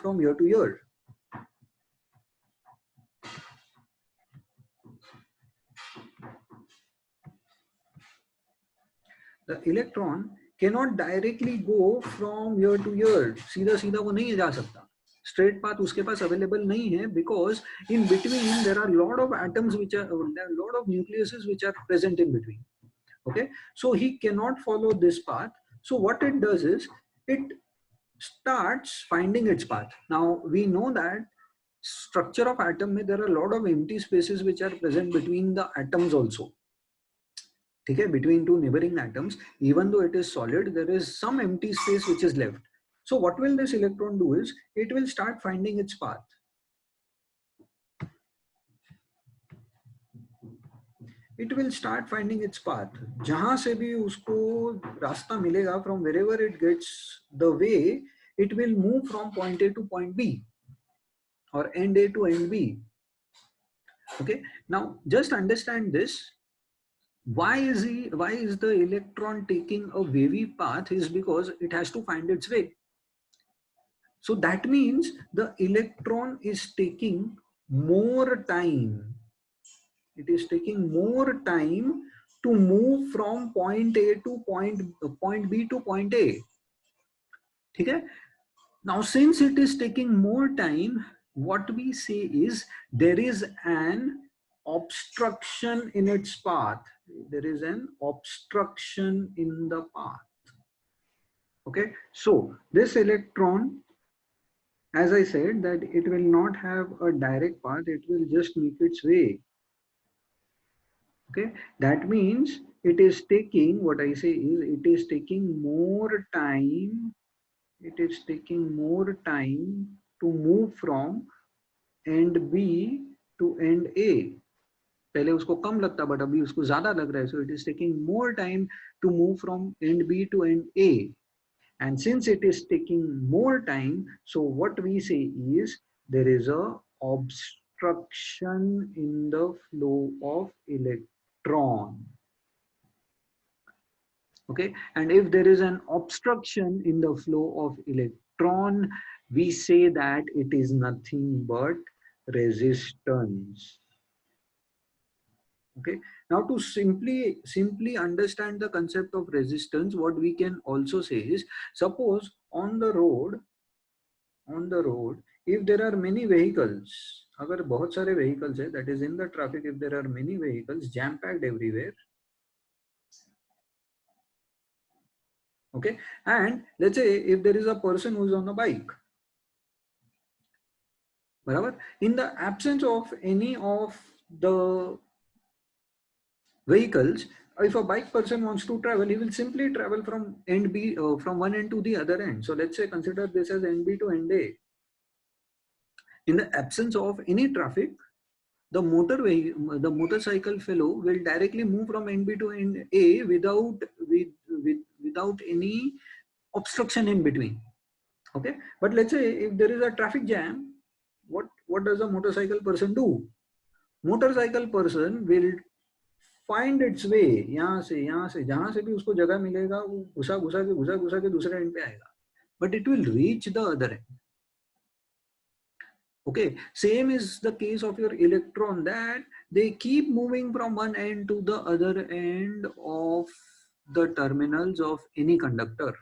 from here to here. The electron cannot directly go from here to here. सीधा सीधा वो नहीं जा सकता. Straight path उसके पास available नहीं है, because in between there are lot of atoms which are, there are lot of nucleuses which are present in between. Okay, so he cannot follow this path. So what it does is it starts finding its path. Now we know that structure of atom में there are a lot of empty spaces which are present between the atoms also. Okay, between two neighboring atoms, even though it is solid, there is some empty space which is left. So what will this electron do is it will start finding its path. It will start finding its path. जहां से भी उसको रास्ता मिलेगा, from wherever it gets the way, it will move from point A to point B or end A to end B. Okay, now just understand this. Why is the electron taking a wavy path? Is because it has to find its way. So that means the electron is taking more time. It is taking more time to move from point A to point B to point A. Okay? Now, since it is taking more time, what we say is there is an obstruction in its path. There is an obstruction in the path. Okay, so this electron, as I said, that it will not have a direct path, it will just make its way. Okay, that means it is taking, what I say is it is taking more time, it is taking more time to move from end B to end A. पहले उसको कम लगता, but अभी उसको ज्यादा लग रहा है. So it is taking more time to move from end B to end A. And since it is taking more time, so what we say is there is a obstruction in the flow of electron. Okay, and if there is an obstruction in the flow of electron, we say that it is nothing but resistance. Okay, now to simply understand the concept of resistance, what we can also say is, suppose on the road, if there are many vehicles, अगर बहुत सारे vehicles है, that is in the traffic, if there are many vehicles jam packed everywhere, okay, and let's say if there is a person who is on a bike, बराबर, in the absence of any of the vehicles, if a bike person wants to travel, he will simply travel from end B, from one end to the other end. So let's say consider this as end B to end A. In the absence of any traffic, the motorcycle fellow will directly move from end B to end A without any obstruction in between. Okay, but let's say if there is a traffic jam, what does a motorcycle person do? Motorcycle person will find its way, यहाँ से जहां से भी उसको जगह मिलेगा वो घुसा के दूसरे एंड पे आएगा, but it will reach the other end. Okay, same is the case of your electron, that they keep moving from one end to the other end of the terminals of any conductor.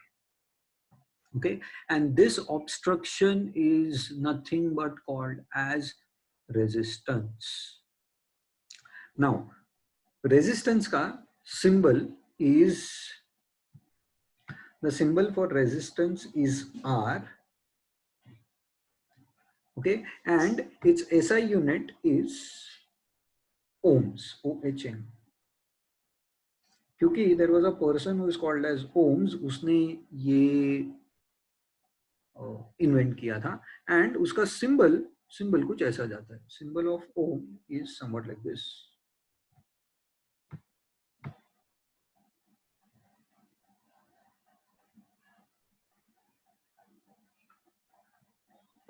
Okay, and this obstruction is nothing but called as resistance. Now, resistance ka symbol is, the symbol for resistance is R. Okay, and its SI unit is ohms, OHM. क्योंकि there was a person who is called as Ohms, उसने ये invent किया था, and उसका symbol कुछ ऐसा जाता है. Symbol of ohm is somewhat like this.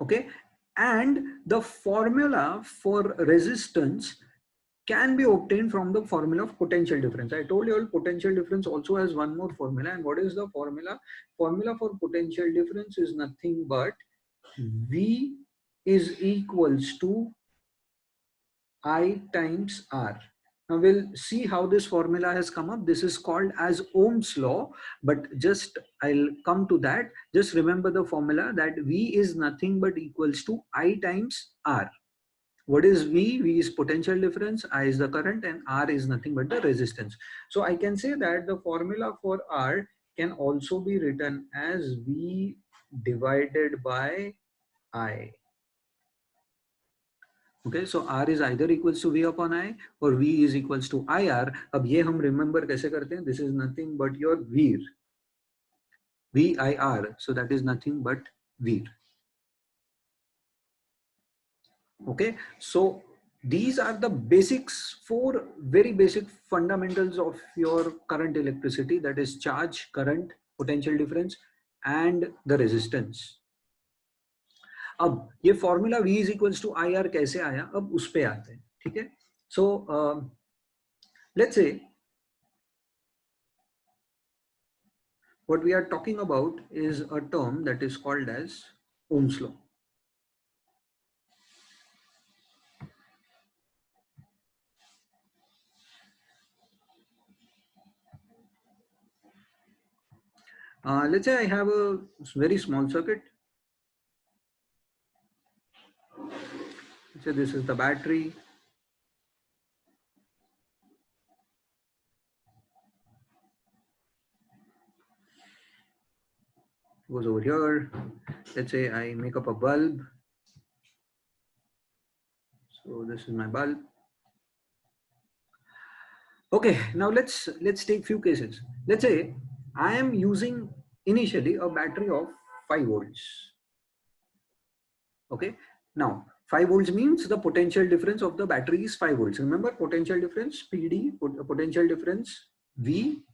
Okay, and the formula for resistance can be obtained from the formula of potential difference. I told you all potential difference also has one more formula. And what is the formula? Formula for potential difference is nothing but V is equals to I times R. Now we'll see how this formula has come up. This is called as Ohm's law, but just I'll come to that. Just remember the formula that V is nothing but equals to I times R. What is V? V is potential difference, I is the current, and R is nothing but the resistance. So I can say that the formula for R can also be written as V divided by I. Okay, so R is either equals to V upon I or V is equals to IR. अब ये हम remember कैसे करते हैं? This is nothing but your VIR. VIR. So that is nothing but VIR. Okay, so these are the basics, four very basic fundamentals of your current electricity, that is charge, current, potential difference and the resistance. अब ये formula V is equals to IR कैसे आया, अब उस पे आते हैं. ठीक है, so let's say what we are talking about is a term that is called as Ohm's law. Let's say I have a very small circuit. Let's say this is the battery. Goes over here. Let's say I make up a bulb. So this is my bulb. Okay, now let's take few cases. Let's say I am using initially a battery of 5 volts. Okay, now 5 volts means the potential difference of the battery is 5 volts. Remember potential difference PD, potential difference V.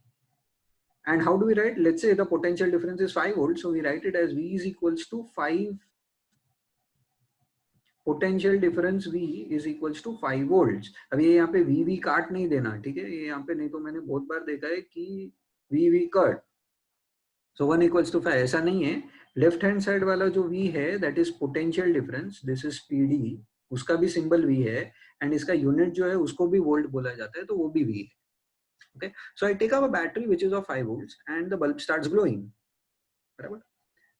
And how do we write? Let's say the potential difference is 5 volts. So we write it as V is equals to 5. Potential difference V is equals to 5 volts. अब ये यहाँ पे V काट नहीं देना, ठीक है, ये यहाँ पे नहीं तो मैंने बहुत बार देखा है कि V cut. So 1 equals to 5 ऐसा नहीं है. लेफ्ट हैंड साइड वाला जो V है that is potential difference, this is PD, उसका भी सिंबल V है एंड इसका यूनिट जो है उसको भी वोल्ट बोला जाता है, तो वो भी V है. Okay, so I take up a battery which is of 5 volts and the bulb starts glowing. बराबर.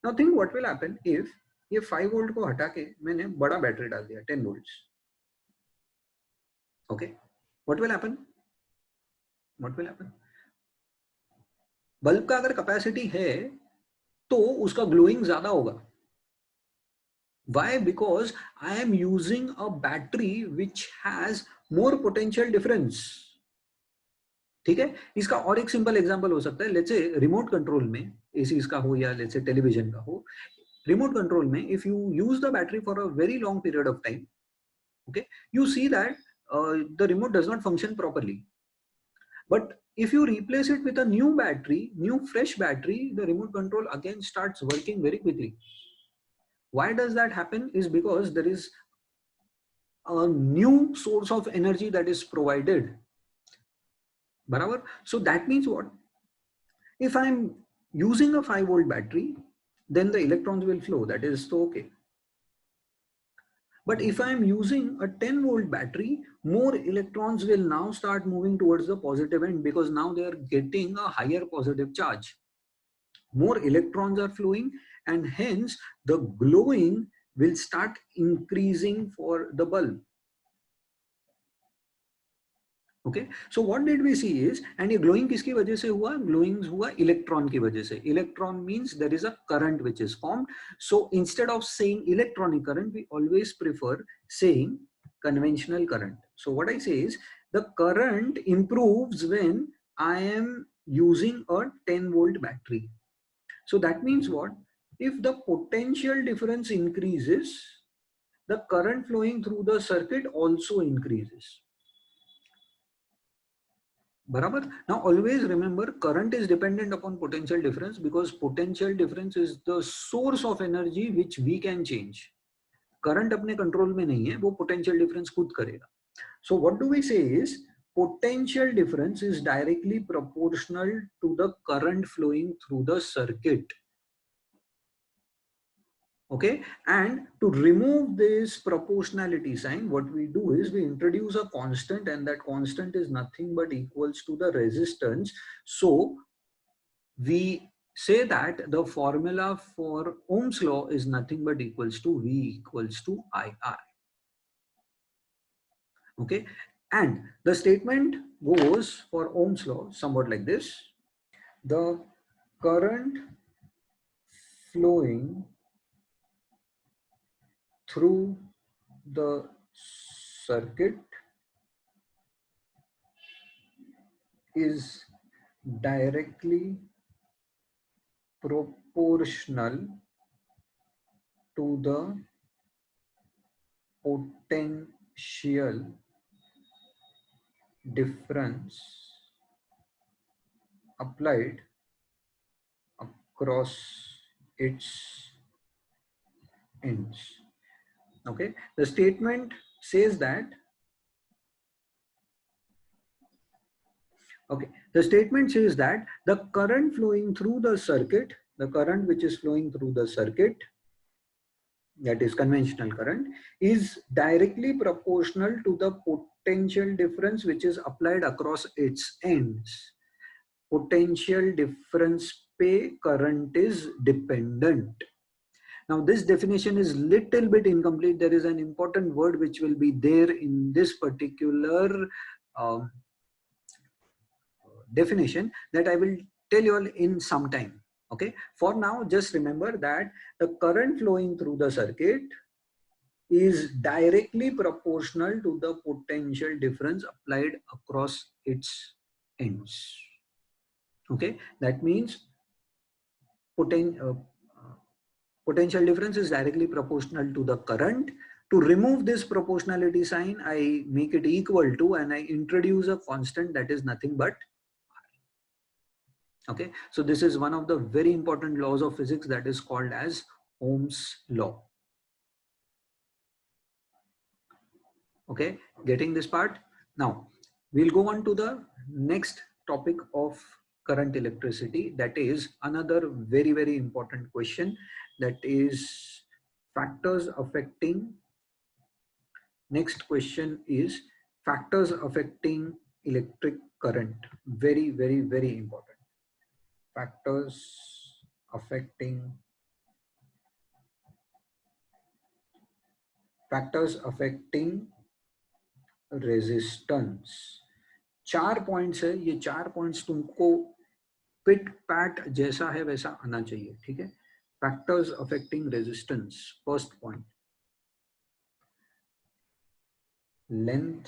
Now think what will happen if ये 5 वोल्ट को हटा के मैंने बड़ा बैटरी डाल दिया 10 volts. Okay, what will happen? Bulb का अगर कैपेसिटी है तो उसका ग्लोइंग ज्यादा होगा. Why? Because I am using a battery which has more potential difference. ठीक है, इसका और एक सिंपल एग्जांपल हो सकता है. लेट्स से रिमोट कंट्रोल में एसी का हो या लेट्स से टेलीविजन का हो, remote control mein, if you use the battery for a very long period of time, okay, you see that the remote does not function properly. But if you replace it with a new battery, new fresh battery, the remote control again starts working very quickly. Why does that happen? Is because there is a new source of energy that is provided. Barabar? So that means what? If I'm using a 5 volt battery, then the electrons will flow, that is so okay. But if I am using a 10 volt battery, more electrons will now start moving towards the positive end because now they are getting a higher positive charge. More electrons are flowing and hence the glowing will start increasing for the bulb. Okay, so what did we see is, and ये glowing किसकी वजह से हुआ? Glowing हुआ electron की वजह से. Electron means there is a current which is formed. So instead of saying electronic current, we always prefer saying conventional current. So what I say is the current improves when I am using a 10 volt battery. So that means what? If the potential difference increases, the current flowing through the circuit also increases. Barabar. Now always remember current is dependent upon potential difference because potential difference is the source of energy which we can change. Current अपने control में नहीं है, वो potential difference खुद करेगा. So what do we say is potential difference is directly proportional to the current flowing through the circuit. Okay, and to remove this proportionality sign, what we do is we introduce a constant, and that constant is nothing but equals to the resistance. So we say that the formula for Ohm's law is nothing but equals to V equals to IR. Okay, and the statement goes for Ohm's law somewhat like this: the current flowing through the circuit is directly proportional to the potential difference applied across its ends. Okay, the statement says that, okay, the statement says that the current flowing through the circuit, the current which is flowing through the circuit, that is conventional current, is directly proportional to the potential difference which is applied across its ends. Potential difference पे current is dependent. Now this definition is little bit incomplete. There is an important word which will be there in this particular um, definition that I will tell you all in some time. Okay, for now just remember that the current flowing through the circuit is directly proportional to the potential difference applied across its ends. Okay, that means potential difference is directly proportional to the current. To remove this proportionality sign, I make it equal to, and I introduce a constant that is nothing but. Okay, so this is one of the very important laws of physics that is called as Ohm's law. Okay, getting this part? Now we'll go on to the next topic of current electricity, that is another very important question, that is factors affecting. Next question is factors affecting electric current. Very important. Factors affecting resistance. 4 points है, ये 4 points तुमको पिट PAT जैसा है वैसा आना चाहिए. ठीक है, factors affecting resistance. First point, length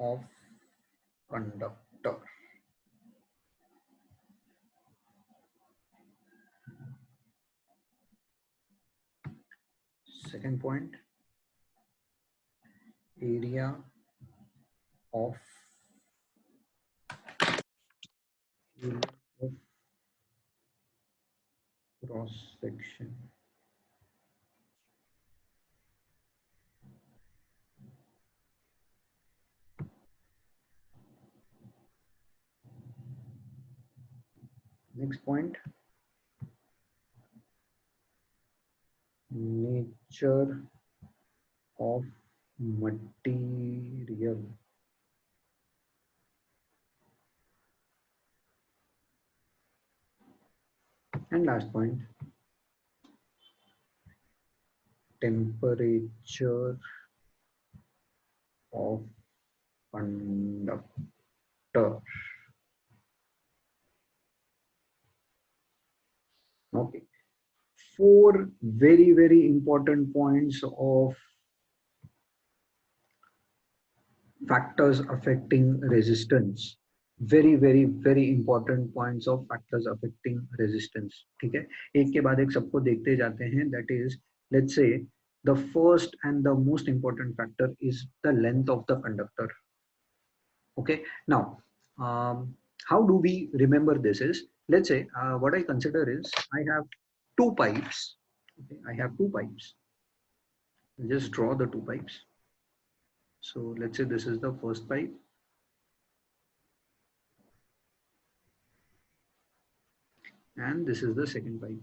of conductor. Second point, area of cross section. Next point, nature of material. And last point, temperature of conductor. Okay, 4 very important points of factors affecting resistance. very important points of factors affecting resistance. ठीक है, एक के बाद एक सबको देखते जाते हैं. That is, let's say the first and the most important factor is the length of the conductor. Okay, now how do we remember this is, let's say what I consider is I have two pipes. Okay, I have two pipes. just draw the two pipes. So let's say this is the first pipe, and this is the second pipe.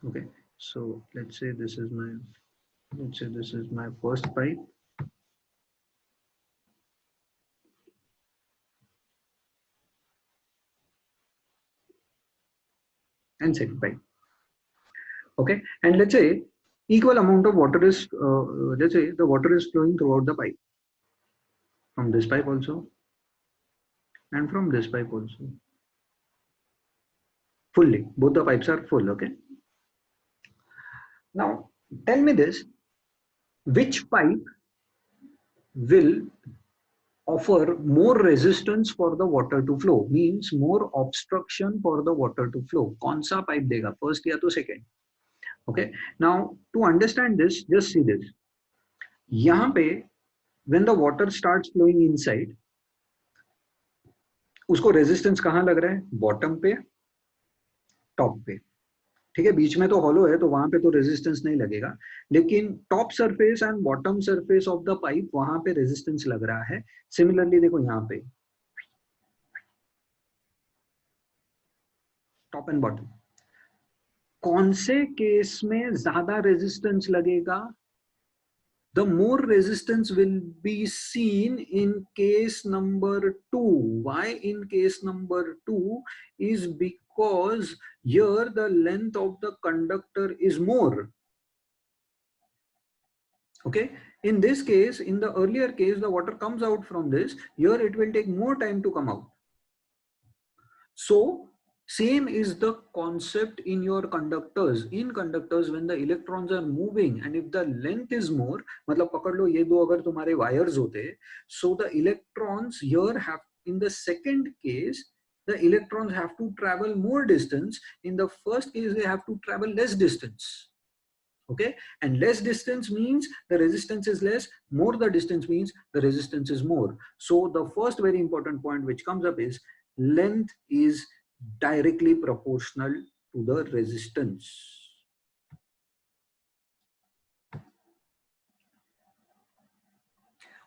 Okay, so let's say this is my first pipe, and second pipe. Okay, and let's say equal amount of water is let's say the water is flowing throughout the pipe, from this pipe also and from this pipe also, fully. Both the pipes are full. Okay, now tell me this: which pipe will offer more resistance for the water to flow, means more obstruction for the water to flow? कौन सा pipe देगा, first या तो second? Okay, now to understand this, just see this. यहाँ पे when the water starts flowing inside, उसको resistance कहाँ लग रहा है? Bottom पे, top पे. ठीक है, बीच में तो hollow है तो वहां पे तो resistance नहीं लगेगा, लेकिन top surface and bottom surface of the pipe वहां पे resistance लग रहा है. Similarly देखो यहाँ पे top and bottom, कौन से केस में ज्यादा रेजिस्टेंस लगेगा? The more resistance will be seen in case number 2. Why in case number 2? Is because here the length of the conductor is more. Okay, in this case, in the earlier case, the water comes out from this. Here it will take more time to come out. So same is the concept in your conductors. In conductors, when the electrons are moving and if the length is more, मतलब पकड़ लो ये दो अगर तुम्हारे wires होते, so the electrons here have, in the second case, the electrons have to travel more distance. In the first case, they have to travel less distance. Okay, and less distance means the resistance is less, more the distance means the resistance is more. So the first very important point which comes up is length is directly proportional to the resistance,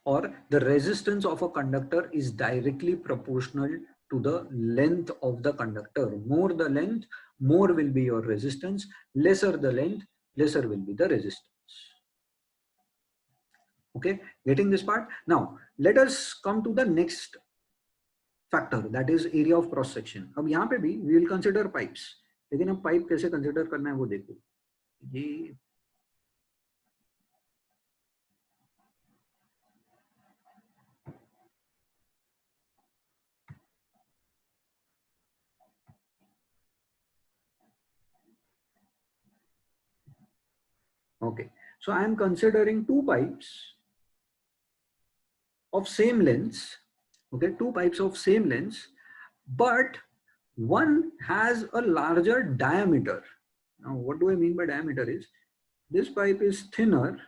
or the resistance of a conductor is directly proportional to the length of the conductor. More the length, more will be your resistance. Lesser the length, lesser will be the resistance. Okay, getting this part? Now let us come to the next factor, that is area of cross section. अब यहाँ पे भी we will consider pipes, लेकिन अब pipe कैसे consider करना है वो देखो. ये okay, so I am considering two pipes of same lengths. Okay, two pipes of same lengths, but one has a larger diameter. Now what do I mean by diameter is, this pipe is thinner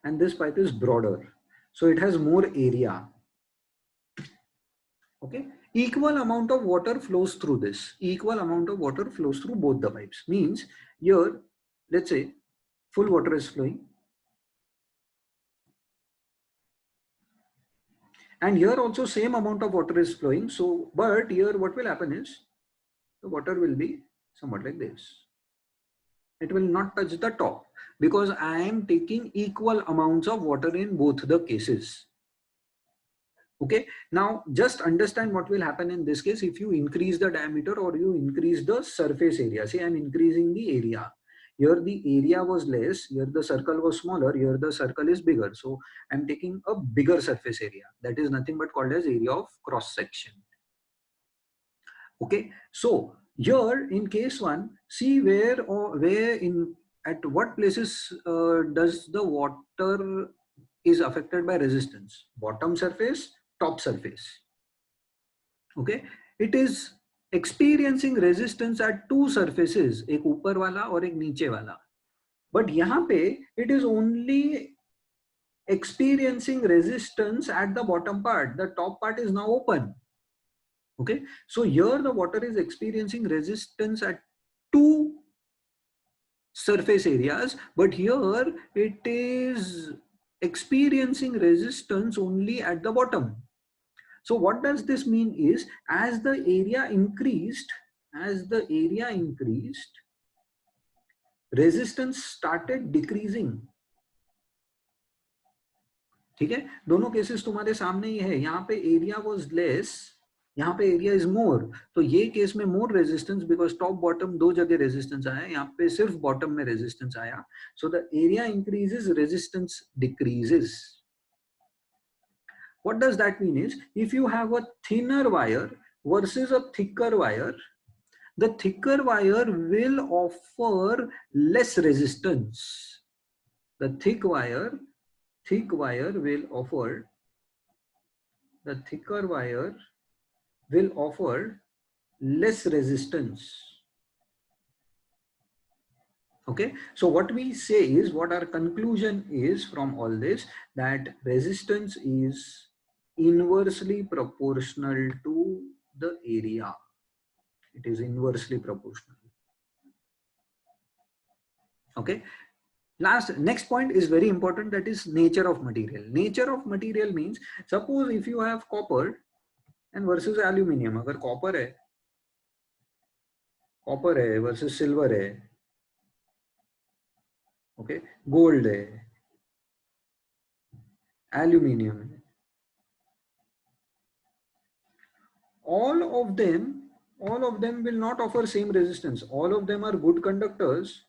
and this pipe is broader, so it has more area. Okay, equal amount of water flows through this. Equal amount of water flows through both the pipes. Means here, let's say full water is flowing, and here also same amount of water is flowing. So, but here what will happen is the water will be somewhat like this. It will not touch the top because I am taking equal amounts of water in both the cases. Okay, now just understand what will happen in this case if you increase the diameter or you increase the surface area. Say I'm increasing the area. Here the area was less, here the circle was smaller, here the circle is bigger. So I'm taking a bigger surface area. That is nothing but called as area of cross section. Okay, so here in case 1, see where or where in at what places does the water is affected by resistance? Bottom surface, top surface. Okay, it is experiencing resistance at two surfaces, एक ऊपर वाला और एक नीचे वाला. But यहाँ पे it is only experiencing resistance at the bottom part. The top part is now open. Okay, so here the water is experiencing resistance at two surface areas, but here it is experiencing resistance only at the bottom. So what does this mean is, as the area increased, resistance started decreasing. ठीक है, दोनों cases तुम्हारे सामने ही है. यहाँ पे area was less, यहाँ पे एरिया इज मोर. तो ये केस में more resistance, because top bottom दो जगह रेजिस्टेंस आया, यहाँ पे सिर्फ बॉटम में रेजिस्टेंस आया. So the area increases, resistance decreases. What does that mean is, if you have a thinner wire versus a thicker wire, the thicker wire will offer less resistance. The thicker wire will offer less resistance. Okay, so what we say is, what our conclusion is from all this, that resistance is inversely proportional to the area. It is inversely proportional. Okay, next point is very important, that is nature of material. Nature of material means, suppose if you have copper and versus aluminium, अगर copper है versus silver है, okay, gold है, aluminium है, all of them will not offer same resistance. All of them are good conductors,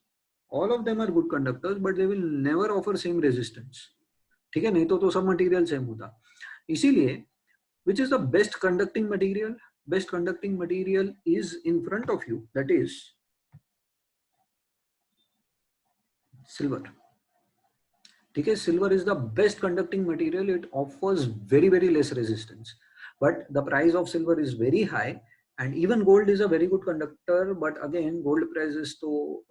but they will never offer same resistance. ठीक है, नहीं तो सब मटेरियल सेम होता. इसीलिए which is the best conducting material? Best conducting material is in front of you, that is silver. ठीक है, silver is the best conducting material. It offers very less resistance, but the price of silver is very high. And even gold is a very good conductor, but again gold price is so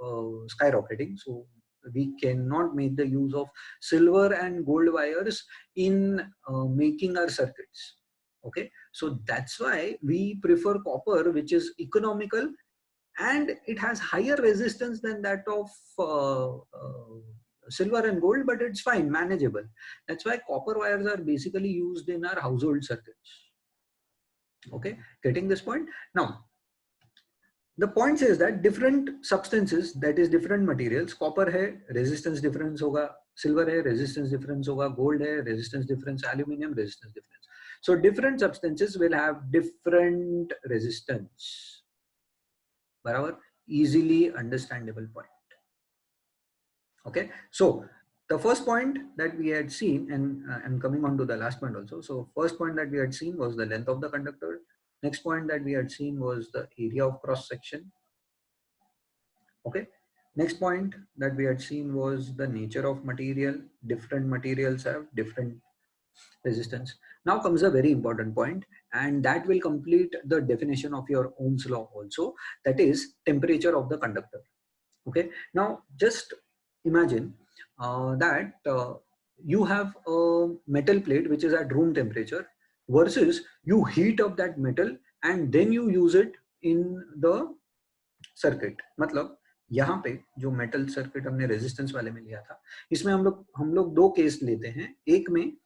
skyrocketing, so we cannot make the use of silver and gold wires in making our circuits. Okay, so that's why we prefer copper, which is economical and it has higher resistance than that of silver and gold, but it's fine, manageable. That's why copper wires are basically used in our household circuits. Okay, getting this point? Now, the point says that different substances, that is different materials, copper hai, resistance difference hoga, silver hai, resistance difference hoga, gold hai, resistance difference, aluminium, resistance difference. So different substances will have different resistance. Barabar? Easily understandable point. Okay, so the first point that we had seen, and I'm coming on to the last point also. So first point that we had seen was the length of the conductor. Next point that we had seen was the area of cross section. Okay, next point that we had seen was the nature of material. Different materials have different resistance. Now comes a very important point, and that will complete the definition of your Ohm's law also, that is temperature of the conductor. Okay, now just imagine that you have a metal plate which is at room temperature versus you heat up that metal and then you use it in the circuit. मतलब यहाँ पे जो metal circuit हमने resistance वाले में लिया था, इसमें हम लोग दो केस लेते हैं. एक में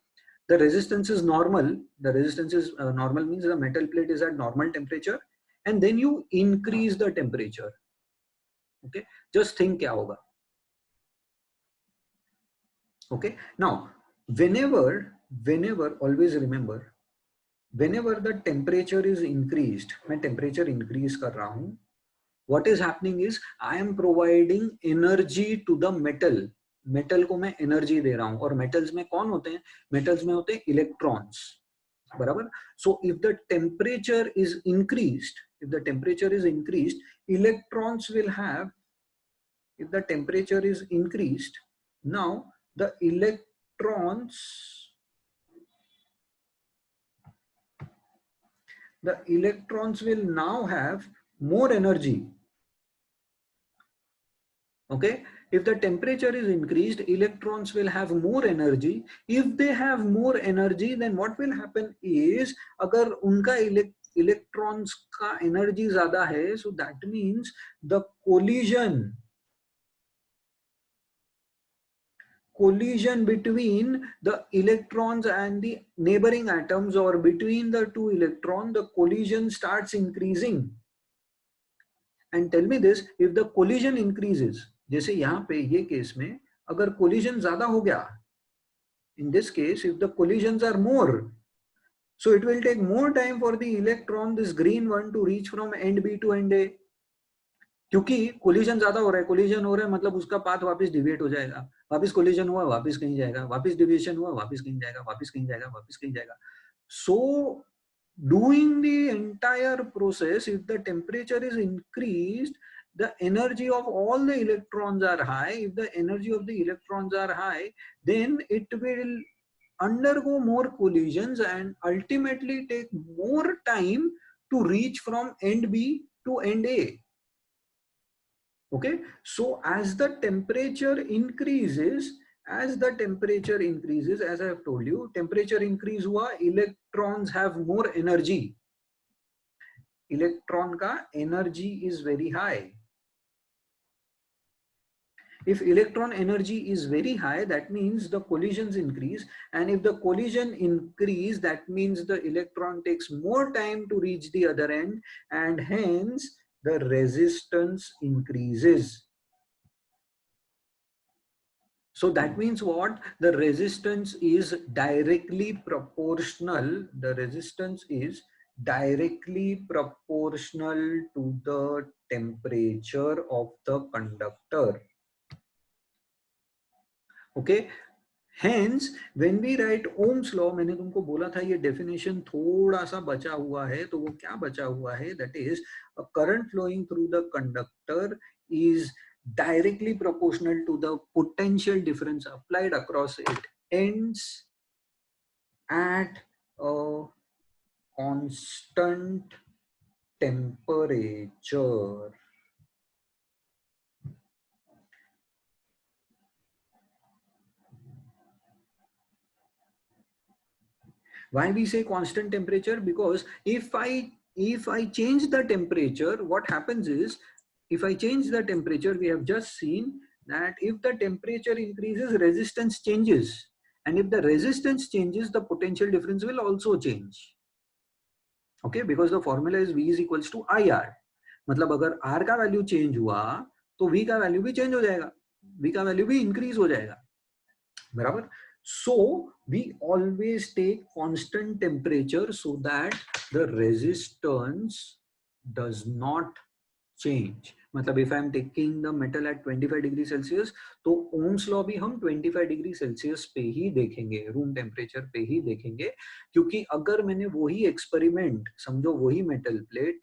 the resistance is normal. The resistance is normal means the metal plate is at normal temperature, and then you increase the temperature. Okay, just think क्या होगा. Okay, now whenever always remember, whenever the temperature is increased, मैं temperature increase कर रहा हूँ, what is happening is I am providing energy to the metal. Metal को मैं energy दे रहा हूं, और मेटल्स में कौन होते हैं? मेटल्स में होते हैं इलेक्ट्रॉन्स. बराबर. So if the temperature is increased, electrons will have, if the temperature is increased, now the electrons will now have more energy. Okay, if the temperature is increased, electrons will have more energy. If they have more energy, then what will happen is, अगर उनका electrons का energy ज्यादा है, so that means the collision between the electrons and the neighboring atoms, or between the two electrons, the collision starts increasing. And tell me this, if the collision increases, जैसे यहाँ पे ये case में अगर collision ज्यादा हो गया, in this case if the collisions are more, so it will take more time for the electron, this green one, to reach from end B to end A. क्योंकि कोलिजन ज्यादा हो रहा है, कोलिजन हो रहा है मतलब उसका पाथ वापस डिविएट हो जाएगा, वापस कोलिजन हुआ वापस कहीं जाएगा, वापस डिविएशन हुआ वापस कहीं जाएगा, वापस कहीं जाएगा, वापस कहीं जाएगा. So doing the entire process, if the temperature is increased, the energy of all the electrons are high. If the energy of the electrons are high, then it will undergo more collisions and ultimately take more time to reach from end B to end A. Okay, so as the temperature increases, as I have told you, temperature increase हुआ, electrons have more energy. Electron का energy is very high. If electron energy is very high, that means the collisions increase, and if the collision increase, that means the electron takes more time to reach the other end, and hence the resistance increases. So that means what? The resistance is directly proportional. The resistance is directly proportional to the temperature of the conductor. Okay. Hence, when we write Ohm's law, मैंने तुमको बोला था ये definition थोड़ा सा बचा हुआ है, तो वो क्या बचा हुआ है? That is, a current flowing through the conductor is directly proportional to the potential difference applied across it ends at a constant temperature. Why we say constant temperature? Because if I change the temperature, what happens is, if I change the temperature, we have just seen that if the temperature increases, resistance changes, and if the resistance changes, the potential difference will also change. Okay, because the formula is V is equals to IR. मतलब अगर R का value change हुआ तो V का value भी change हो जाएगा, V का वैल्यू भी इंक्रीज हो जाएगा, बराबर. So we always take constant temperature so that the resistance does not change. मतलब if I am taking the metal at 25 degree Celsius, तो ओम्स लॉ भी हम 25 डिग्री सेल्सियस पे ही देखेंगे, रूम टेम्परेचर पे ही देखेंगे, क्योंकि अगर मैंने वही एक्सपेरिमेंट, समझो वही metal plate,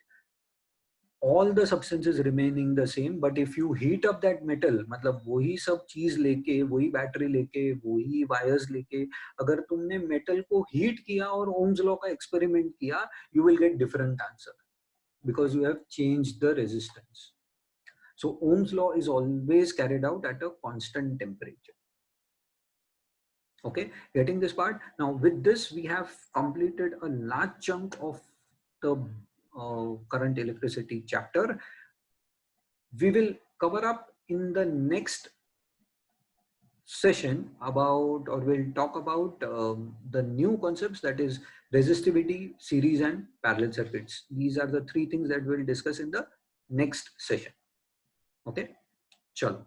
all the substances remaining the same, but if you heat up that metal, मतलब वही सब चीज लेके, वही बैटरी लेके, वही वायर्स लेके, अगर तुमने मेटल को हीट किया और ओम्स लॉ का एक्सपेरिमेंट किया, you will get different answer because you have changed the resistance. So Ohm's law is always carried out at a constant temperature. Okay, getting this part? Now with this, we have completed a large chunk of the current electricity chapter. We will cover up in the next session about, or we'll talk about the new concepts, that is resistivity, series and parallel circuits. These are the three things that we'll discuss in the next session. Okay, chalo.